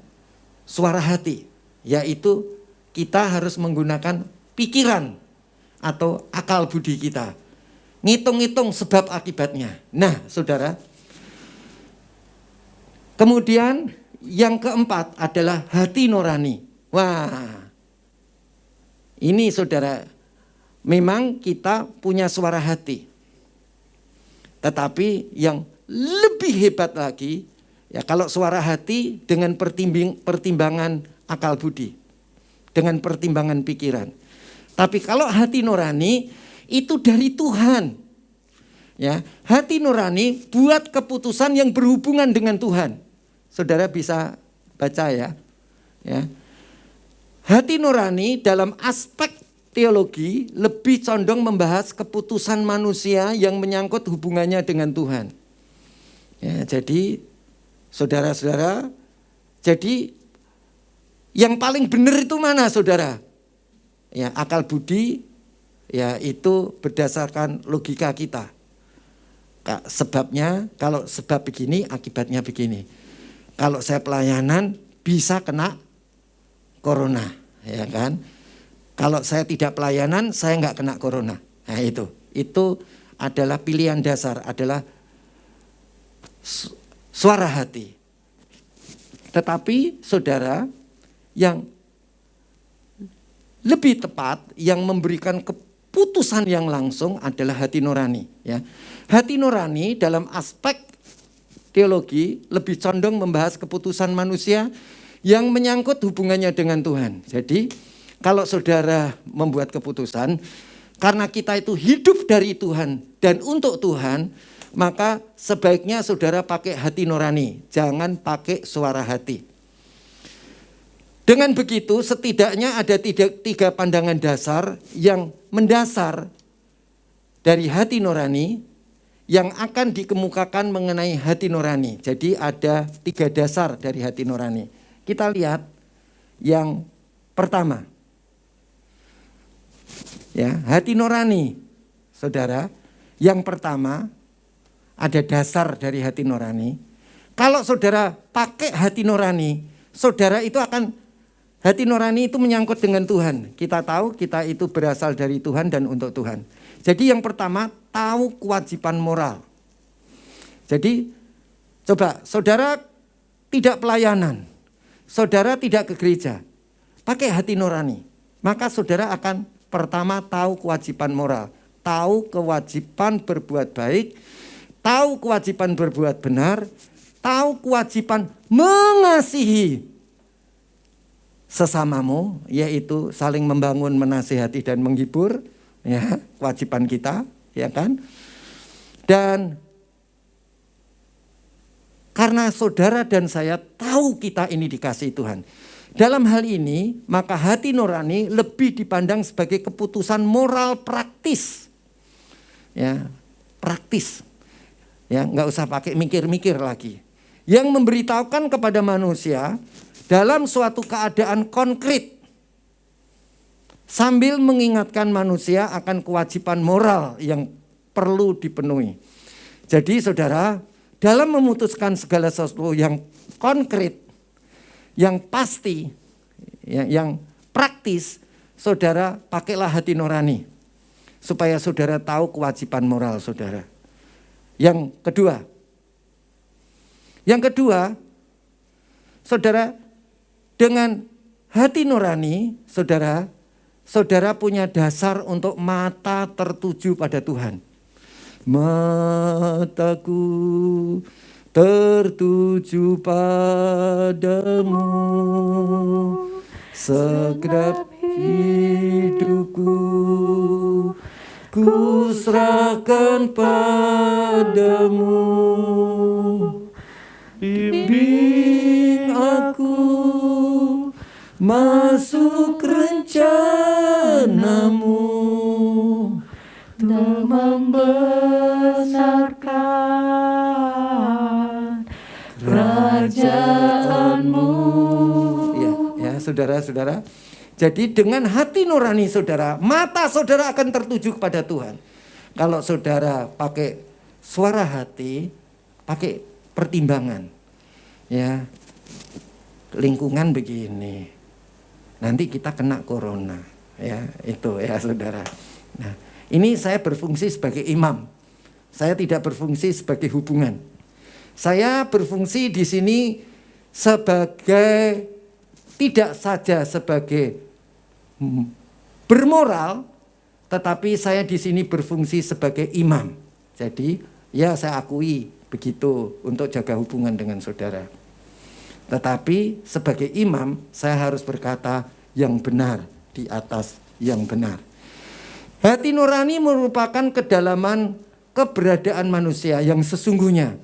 suara hati, yaitu kita harus menggunakan pikiran atau akal budi kita. Ngitung-ngitung sebab akibatnya. Nah, saudara, kemudian yang keempat adalah hati nurani. Wah, ini saudara, memang kita punya suara hati. Tetapi yang lebih hebat lagi, ya, kalau suara hati dengan pertimbangan akal budi, dengan pertimbangan pikiran. Tapi kalau hati nurani itu dari Tuhan. Ya, hati nurani buat keputusan yang berhubungan dengan Tuhan. Saudara bisa baca ya. Ya. Hati nurani dalam aspek teologi lebih condong membahas keputusan manusia yang menyangkut hubungannya dengan Tuhan. Ya, jadi saudara-saudara, jadi yang paling benar itu mana, saudara? Ya, akal budi, ya, itu berdasarkan logika kita. Sebabnya, kalau sebab begini, akibatnya begini. Kalau saya pelayanan bisa kena corona, ya kan? Kalau saya tidak pelayanan, saya nggak kena corona. Nah, itu adalah pilihan dasar, adalah suara hati. Tetapi saudara, yang lebih tepat, yang memberikan keputusan yang langsung adalah hati nurani. Ya. Hati nurani dalam aspek teologi lebih condong membahas keputusan manusia yang menyangkut hubungannya dengan Tuhan. Jadi kalau saudara membuat keputusan, karena kita itu hidup dari Tuhan dan untuk Tuhan, maka sebaiknya saudara pakai hati nurani, jangan pakai suara hati. Dengan begitu setidaknya ada tiga pandangan dasar yang mendasar dari hati nurani yang akan dikemukakan mengenai hati nurani. Jadi ada 3 dasar dari hati nurani. Kita lihat yang pertama. Ya, hati nurani. Saudara, yang pertama ada dasar dari hati nurani. Kalau saudara pakai hati nurani, saudara itu akan, hati nurani itu menyangkut dengan Tuhan. Kita tahu kita itu berasal dari Tuhan dan untuk Tuhan. Jadi yang pertama, tahu kewajiban moral. Jadi coba saudara tidak pelayanan, saudara tidak ke gereja, pakai hati nurani, maka saudara akan pertama tahu kewajiban moral, tahu kewajiban berbuat baik, tahu kewajiban berbuat benar, tahu kewajiban mengasihi sesamamu, yaitu saling membangun, menasihati dan menghibur, ya, kewajiban kita, ya kan? Dan karena saudara dan saya tahu kita ini dikasihi Tuhan. Dalam hal ini, maka hati nurani lebih dipandang sebagai keputusan moral praktis. Ya, praktis. Ya, enggak usah pakai mikir-mikir lagi. Yang memberitahukan kepada manusia dalam suatu keadaan konkret, sambil mengingatkan manusia akan kewajiban moral yang perlu dipenuhi. Jadi saudara, dalam memutuskan segala sesuatu yang konkret, yang pasti, yang praktis, saudara pakailah hati nurani. Supaya saudara tahu kewajiban moral saudara. Yang kedua, saudara, dengan hati nurani, saudara punya dasar untuk mata tertuju pada Tuhan. Mataku tertuju padamu, segenap hidupku ku serahkan padamu. Bimbing aku masuk rencanamu, untuk membesarkan kerajaanmu. Ya, saudara-saudara. Jadi dengan hati nurani saudara, mata saudara akan tertuju kepada Tuhan. Kalau saudara pakai suara hati, pakai pertimbangan. Ya, lingkungan begini. Nanti kita kena corona. Ya, itu ya saudara. Nah, ini saya berfungsi sebagai imam. Saya tidak berfungsi sebagai hubungan. Saya berfungsi di sini sebagai, tidak saja sebagai bermoral, tetapi saya di sini berfungsi sebagai imam. Jadi ya saya akui begitu untuk jaga hubungan dengan saudara. Tetapi sebagai imam saya harus berkata yang benar di atas yang benar. Hati nurani merupakan kedalaman keberadaan manusia yang sesungguhnya.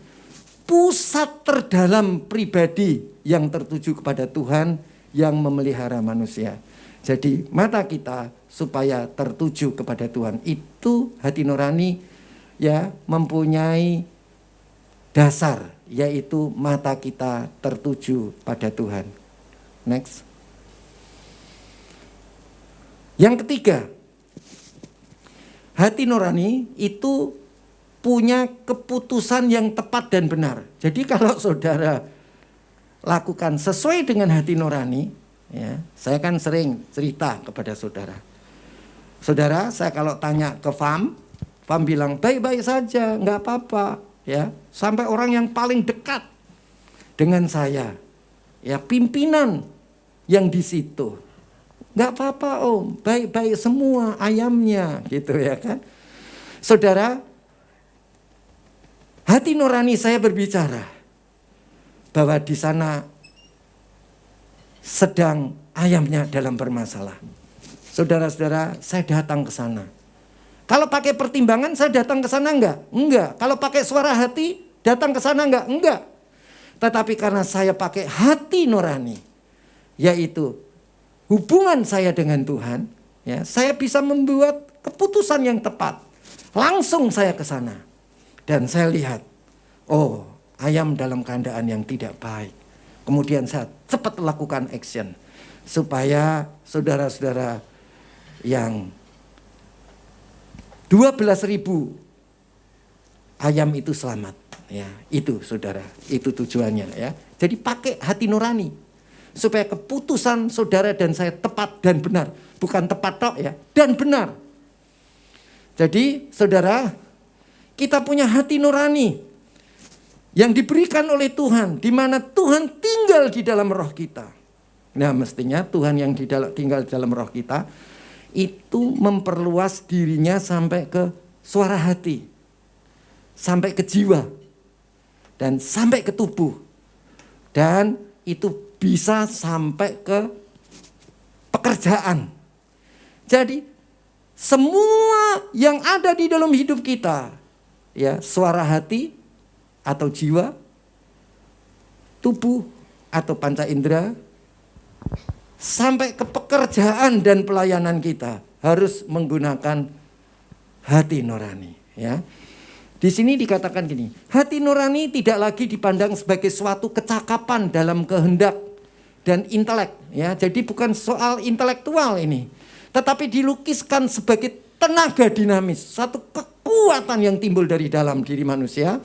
Pusat terdalam pribadi yang tertuju kepada Tuhan yang memelihara manusia. Jadi mata kita supaya tertuju kepada Tuhan. Itu hati nurani ya mempunyai dasar, yaitu mata kita tertuju pada Tuhan. Next. Yang ketiga, hati nurani itu punya keputusan yang tepat dan benar. Jadi kalau saudara lakukan sesuai dengan hati nurani, ya, saya kan sering cerita kepada saudara. Saudara, saya kalau tanya ke Fam bilang baik-baik saja, nggak apa-apa, ya. Sampai orang yang paling dekat dengan saya, ya pimpinan yang di situ, nggak apa-apa Om, baik-baik semua ayamnya, gitu ya kan. Saudara, hati nurani saya berbicara bahwa di sana sedang ayamnya dalam bermasalah. Saudara-saudara, saya datang ke sana. Kalau pakai pertimbangan saya datang ke sana enggak? Enggak. Kalau pakai suara hati datang ke sana enggak? Enggak. Tetapi karena saya pakai hati nurani, yaitu hubungan saya dengan Tuhan, ya, saya bisa membuat keputusan yang tepat. Langsung saya ke sana. Dan saya lihat, oh, ayam dalam keadaan yang tidak baik. Kemudian saya cepat lakukan action supaya saudara-saudara yang 12.000 ayam itu selamat. Ya, itu saudara, itu tujuannya ya. Jadi pakai hati nurani supaya keputusan saudara dan saya tepat dan benar, bukan tepat tok ya, dan benar. Jadi saudara, kita punya hati nurani yang diberikan oleh Tuhan, di mana Tuhan tinggal di dalam roh kita. Nah, mestinya Tuhan yang tinggal di dalam roh kita itu memperluas dirinya sampai ke suara hati, sampai ke jiwa, dan sampai ke tubuh. Dan itu bisa sampai ke pekerjaan. Jadi semua yang ada di dalam hidup kita, ya, suara hati atau jiwa, tubuh atau panca indera, sampai ke pekerjaan dan pelayanan kita harus menggunakan hati nurani, ya. Di sini dikatakan gini, hati nurani tidak lagi dipandang sebagai suatu kecakapan dalam kehendak dan intelek, ya. Jadi bukan soal intelektual ini, tetapi dilukiskan sebagai tenaga dinamis, satu kekuatan yang timbul dari dalam diri manusia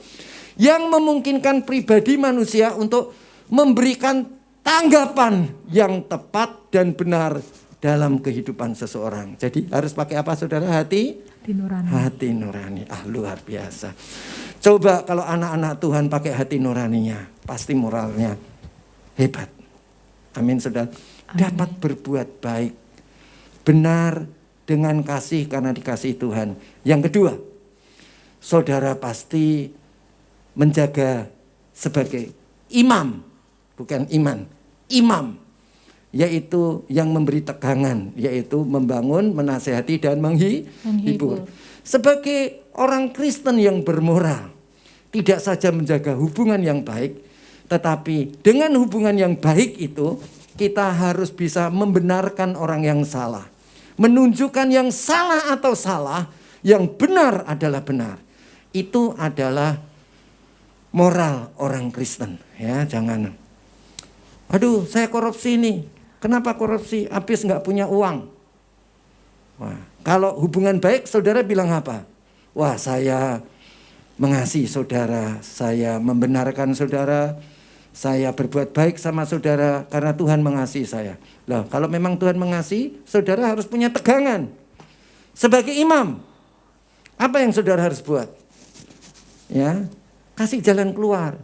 yang memungkinkan pribadi manusia untuk memberikan tanggapan yang tepat dan benar dalam kehidupan seseorang. Jadi harus pakai apa saudara? Hati nurani. Hati nurani. Luar biasa. Coba kalau anak-anak Tuhan pakai hati nuraninya, pasti moralnya hebat. Amin saudara. Amin. Dapat berbuat baik, benar dengan kasih karena dikasihi Tuhan. Yang kedua, saudara pasti menjaga sebagai imam, bukan iman, imam, yaitu yang memberi tegangan, yaitu membangun, menasehati dan menghibur. Sebagai orang Kristen yang bermoral, tidak saja menjaga hubungan yang baik, tetapi dengan hubungan yang baik itu kita harus bisa membenarkan orang yang salah, menunjukkan yang salah atau salah, yang benar adalah benar. Itu adalah moral orang Kristen, ya. Jangan, aduh saya korupsi nih, kenapa korupsi? Habis nggak punya uang. Wah, kalau hubungan baik saudara bilang apa? wah saya mengasihi saudara, saya membenarkan saudara, saya berbuat baik sama saudara karena Tuhan mengasihi saya. Loh, kalau memang Tuhan mengasihi, saudara harus punya tegangan. Sebagai imam, apa yang saudara harus buat? Ya, kasih jalan keluar.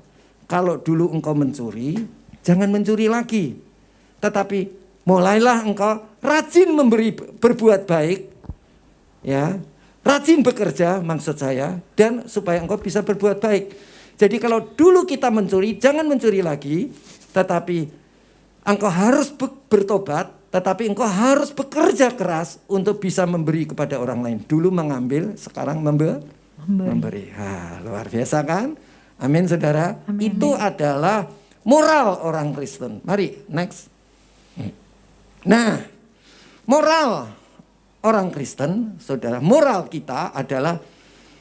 Kalau dulu engkau mencuri, jangan mencuri lagi. Tetapi mulailah engkau rajin berbuat baik. Ya, rajin bekerja maksud saya, dan supaya engkau bisa berbuat baik. Jadi kalau dulu kita mencuri, jangan mencuri lagi, tetapi engkau harus bertobat, tetapi engkau harus bekerja keras untuk bisa memberi kepada orang lain. Dulu mengambil, sekarang memberi. Luar biasa kan? Amin saudara. Amin. Itu adalah moral orang Kristen. Mari next. Nah, moral orang Kristen, saudara, moral kita adalah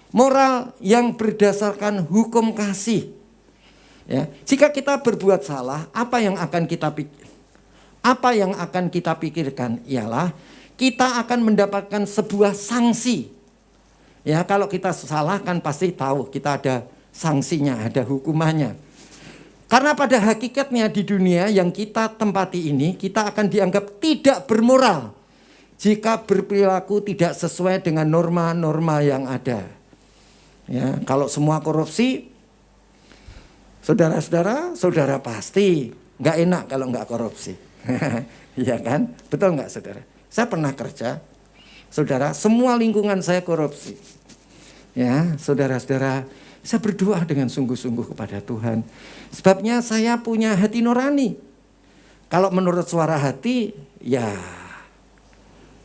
moral yang berdasarkan hukum kasih. Ya, jika kita berbuat salah, apa yang akan kita pikirkan ialah kita akan mendapatkan sebuah sanksi. Ya, kalau kita salah kan pasti tahu kita ada sanksinya, ada hukumannya. Karena pada hakikatnya di dunia yang kita tempati ini, kita akan dianggap tidak bermoral jika berperilaku tidak sesuai dengan norma-norma yang ada. Ya, kalau semua korupsi, saudara-saudara, saudara pasti nggak enak kalau nggak korupsi. Iya kan? Betul nggak saudara? Saya pernah kerja, saudara, semua lingkungan saya korupsi. Ya, saudara-saudara, saya berdoa dengan sungguh-sungguh kepada Tuhan. Sebabnya saya punya hati nurani. Kalau menurut suara hati, ya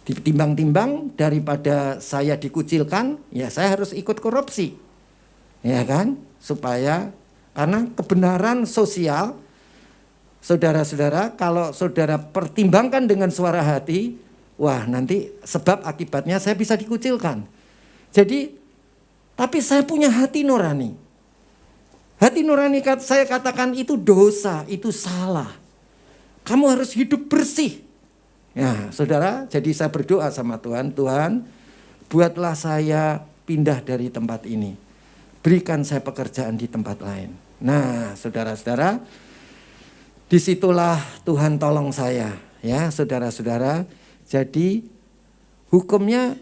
ditimbang-timbang daripada saya dikucilkan, ya saya harus ikut korupsi. Ya kan? Supaya, karena kebenaran sosial, saudara-saudara, kalau saudara pertimbangkan dengan suara hati, wah nanti sebab akibatnya saya bisa dikucilkan. Jadi, tapi saya punya hati nurani. Hati nurani saya katakan itu dosa, itu salah. Kamu harus hidup bersih. Ya, saudara, jadi saya berdoa sama Tuhan, Tuhan, buatlah saya pindah dari tempat ini. Berikan saya pekerjaan di tempat lain. Nah, saudara-saudara, disitulah Tuhan tolong saya, ya, saudara-saudara. Jadi hukumnya,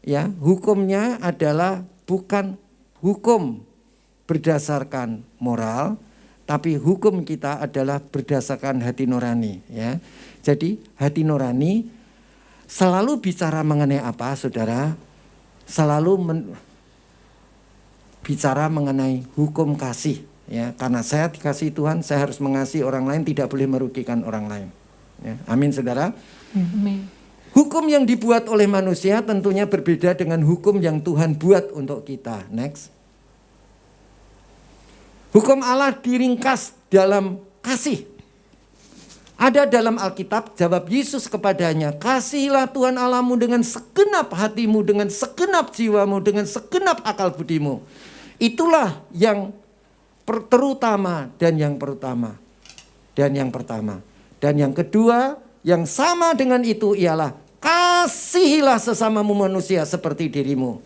ya, hukumnya adalah bukan hukum berdasarkan moral, tapi hukum kita adalah berdasarkan hati nurani, ya. Jadi hati nurani selalu bicara mengenai apa, saudara? Selalu bicara mengenai hukum kasih, ya. Karena saya dikasih Tuhan, saya harus mengasihi orang lain, tidak boleh merugikan orang lain. Ya. Amin, saudara. Amin. Hukum yang dibuat oleh manusia tentunya berbeda dengan hukum yang Tuhan buat untuk kita. Next. Hukum Allah diringkas dalam kasih. Ada dalam Alkitab, jawab Yesus kepadanya, kasihilah Tuhan Allahmu dengan segenap hatimu, dengan segenap jiwamu, dengan segenap akal budimu. Itulah yang terutama dan yang pertama. Dan yang pertama. Dan yang kedua, yang sama dengan itu ialah kasihilah sesamamu manusia seperti dirimu.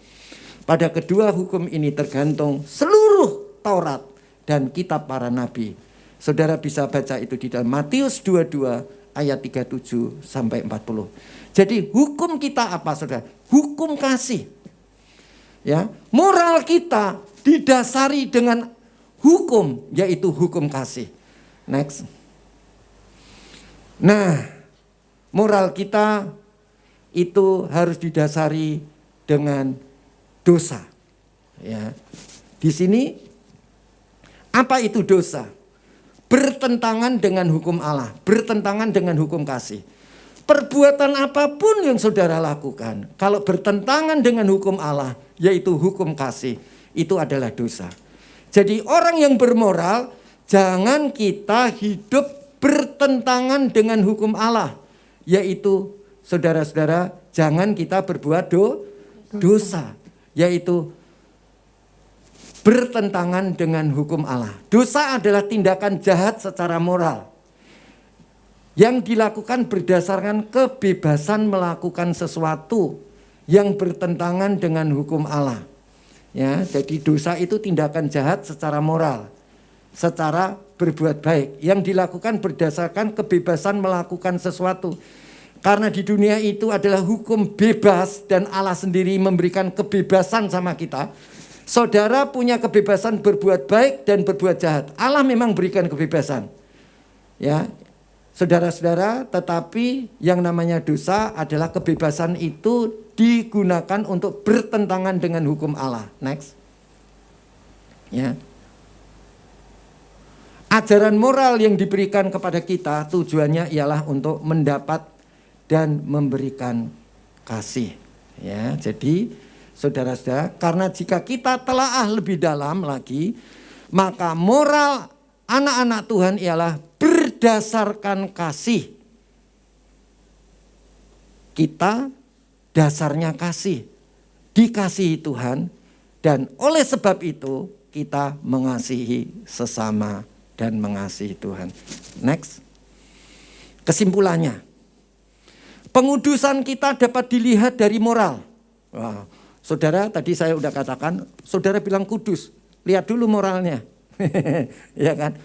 Pada kedua hukum ini tergantung seluruh Taurat dan kitab para nabi. Saudara bisa baca itu di dalam Matius 22 ayat 37 sampai 40. Jadi hukum kita apa, saudara? Hukum kasih. Ya, moral kita didasari dengan hukum, yaitu hukum kasih. Next. Nah, moral kita itu harus didasari dengan dosa. Ya. Di sini apa itu dosa? Bertentangan dengan hukum Allah, bertentangan dengan hukum kasih. Perbuatan apapun yang saudara lakukan, kalau bertentangan dengan hukum Allah, yaitu hukum kasih, itu adalah dosa. Jadi orang yang bermoral, jangan kita hidup bertentangan dengan hukum Allah, yaitu saudara-saudara, jangan kita berbuat dosa, yaitu bertentangan dengan hukum Allah. Dosa adalah tindakan jahat secara moral yang dilakukan berdasarkan kebebasan melakukan sesuatu yang bertentangan dengan hukum Allah. Ya, jadi dosa itu tindakan jahat secara moral, secara berbuat baik yang dilakukan berdasarkan kebebasan melakukan sesuatu. Karena di dunia itu adalah hukum bebas dan Allah sendiri memberikan kebebasan sama kita. Saudara punya kebebasan berbuat baik dan berbuat jahat. Allah memang berikan kebebasan. Ya, saudara-saudara, tetapi yang namanya dosa adalah kebebasan itu digunakan untuk bertentangan dengan hukum Allah. Next. Ya. Ajaran moral yang diberikan kepada kita tujuannya ialah untuk mendapat dan memberikan kasih. Ya, jadi saudara-saudara, karena jika kita telaah lebih dalam lagi, maka moral anak-anak Tuhan ialah berdasarkan kasih. Kita dasarnya kasih, dikasihi Tuhan, dan oleh sebab itu kita mengasihi sesama dan mengasihi Tuhan. Next. Kesimpulannya, pengudusan kita dapat dilihat dari moral. Wah, saudara, tadi saya udah katakan, saudara bilang kudus, lihat dulu moralnya. Ya kan?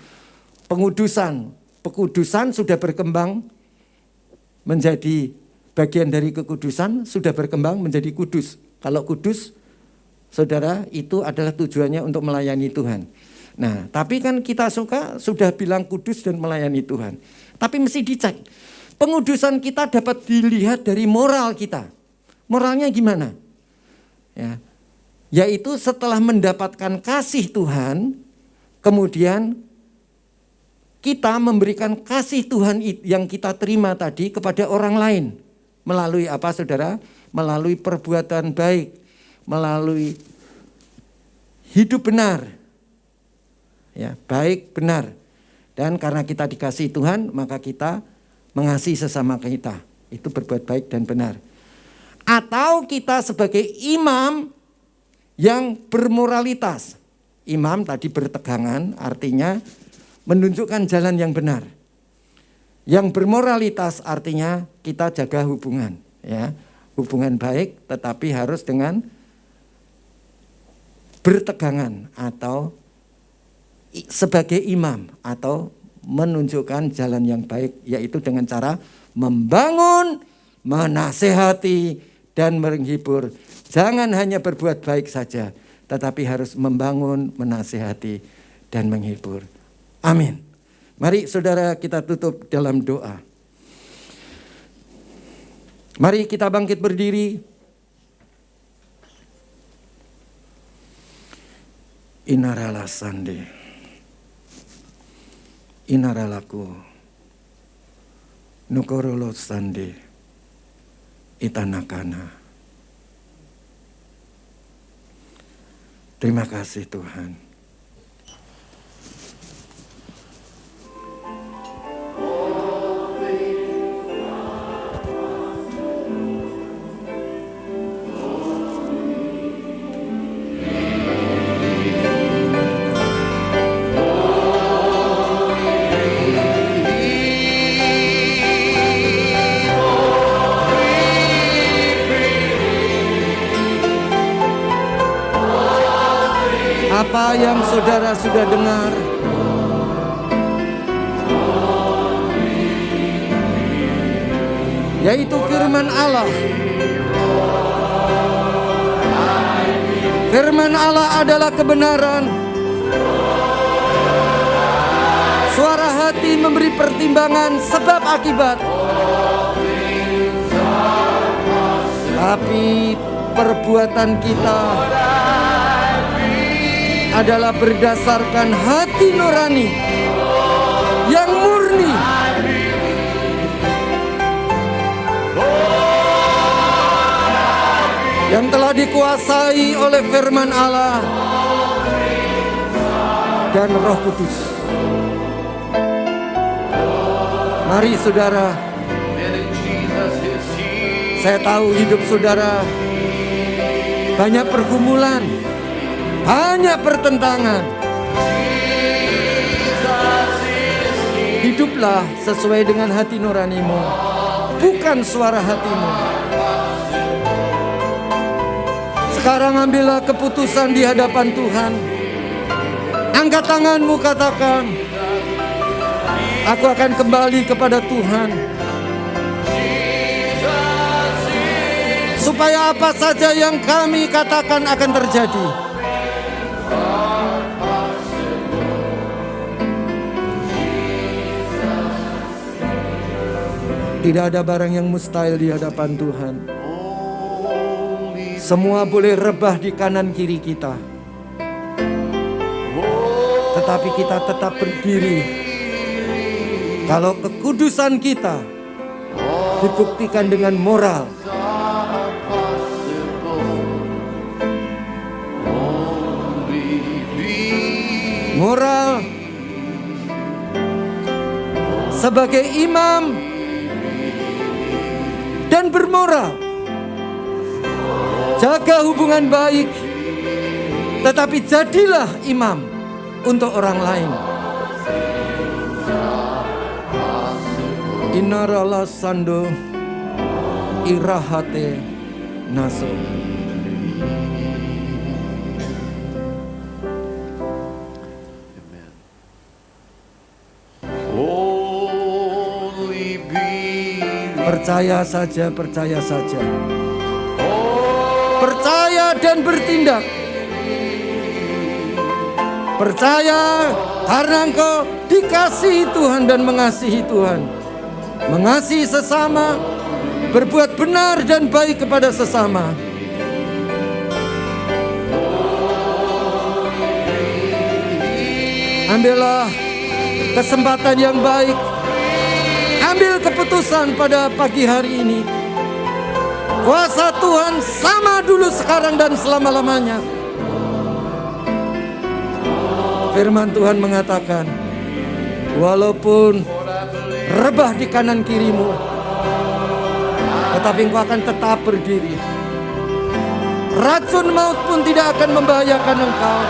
Pekudusan sudah berkembang menjadi bagian dari kekudusan, sudah berkembang menjadi kudus. Kalau kudus, saudara, itu adalah tujuannya untuk melayani Tuhan. Nah, tapi kan kita sudah bilang kudus dan melayani Tuhan. Tapi mesti dicek. Pengudusan kita dapat dilihat dari moral kita. Moralnya gimana? Ya, yaitu setelah mendapatkan kasih Tuhan, kemudian kita memberikan kasih Tuhan yang kita terima tadi kepada orang lain. Melalui apa, saudara? Melalui perbuatan baik, melalui hidup benar. Ya, baik, benar. Dan karena kita dikasihi Tuhan, maka kita mengasihi sesama kita. Itu berbuat baik dan benar. Atau kita sebagai imam yang bermoralitas. Imam tadi bertegangan, artinya menunjukkan jalan yang benar. Yang bermoralitas artinya kita jaga hubungan, ya. Hubungan baik tetapi harus dengan bertegangan atau sebagai imam atau menunjukkan jalan yang baik, yaitu dengan cara membangun, menasehati dan menghibur. Jangan hanya berbuat baik saja, tetapi harus membangun, menasehati dan menghibur. Amin. Mari saudara kita tutup dalam doa. Mari kita bangkit berdiri. Inarala sande. Inaralaku. Nukorolo sande. Itanakana. Terima kasih Tuhan. Apa yang saudara sudah dengar, yaitu firman Allah. Firman Allah adalah kebenaran. Suara hati memberi pertimbangan sebab akibat. Tapi perbuatan kita adalah berdasarkan hati nurani yang murni. Yang telah dikuasai oleh firman Allah dan Roh Kudus. Mari saudara, saya tahu hidup saudara banyak pergumulan, banyak pertentangan. Hiduplah sesuai dengan hati nuranimu, bukan suara hatimu. Sekarang ambillah keputusan di hadapan Tuhan. Angkat tanganmu, katakan, aku akan kembali kepada Tuhan. Supaya apa saja yang kami katakan akan terjadi. Tidak ada barang yang mustahil di hadapan Tuhan. Semua boleh rebah di kanan kiri kita, tetapi kita tetap berdiri kalau kekudusan kita dibuktikan dengan moral. Moral sebagai imam dan bermoral. Jaga hubungan baik, tetapi jadilah imam untuk orang lain. Inarala sando irahate naso. Percaya saja, percaya saja. Percaya dan bertindak. Percaya karena engkau dikasihi Tuhan dan mengasihi Tuhan. Mengasihi sesama, berbuat benar dan baik kepada sesama. Ambillah kesempatan yang baik. Ambil keputusan pada pagi hari ini. Kuasa Tuhan sama dulu, sekarang, dan selama-lamanya. Firman Tuhan mengatakan, walaupun rebah di kanan kirimu, tetapi engkau akan tetap berdiri. Racun maut pun tidak akan membahayakan engkau.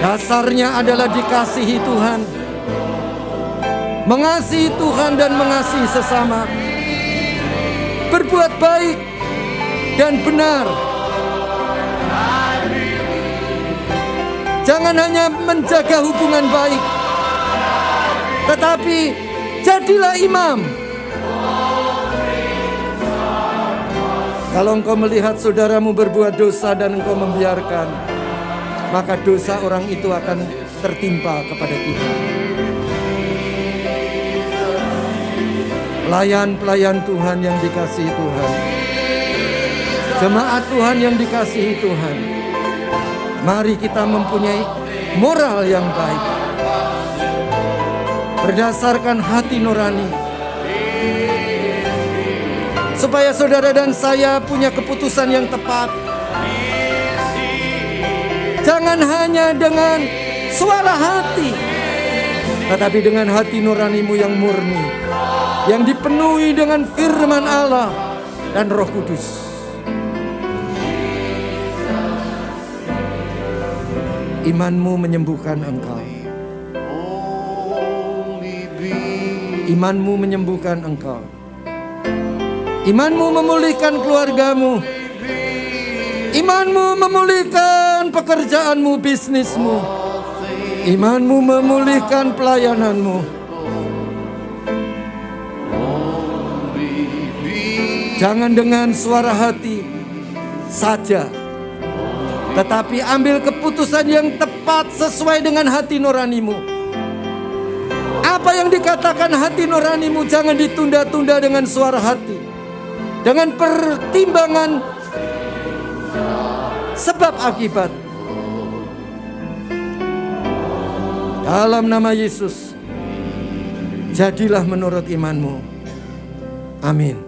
Dasarnya adalah dikasihi Tuhan, mengasihi Tuhan dan mengasihi sesama, berbuat baik dan benar. Jangan hanya menjaga hubungan baik, tetapi jadilah imam. Kalau engkau melihat saudaramu berbuat dosa dan engkau membiarkan, maka dosa orang itu akan tertimpa kepada kita. Pelayan-pelayan Tuhan yang dikasihi Tuhan, jemaat Tuhan yang dikasihi Tuhan, mari kita mempunyai moral yang baik berdasarkan hati nurani, supaya saudara dan saya punya keputusan yang tepat. Jangan hanya dengan suara hati, tetapi dengan hati nuranimu yang murni, yang dipenuhi dengan firman Allah dan Roh Kudus. Imanmu menyembuhkan engkau. Imanmu menyembuhkan engkau. Imanmu memulihkan keluargamu. Imanmu memulihkan pekerjaanmu, bisnismu. Imanmu memulihkan pelayananmu. Jangan dengan suara hati saja, tetapi ambil keputusan yang tepat sesuai dengan hati nuranimu. Apa yang dikatakan hati nuranimu jangan ditunda-tunda dengan suara hati, dengan pertimbangan sebab akibat. Dalam nama Yesus, jadilah menurut imanmu. Amin.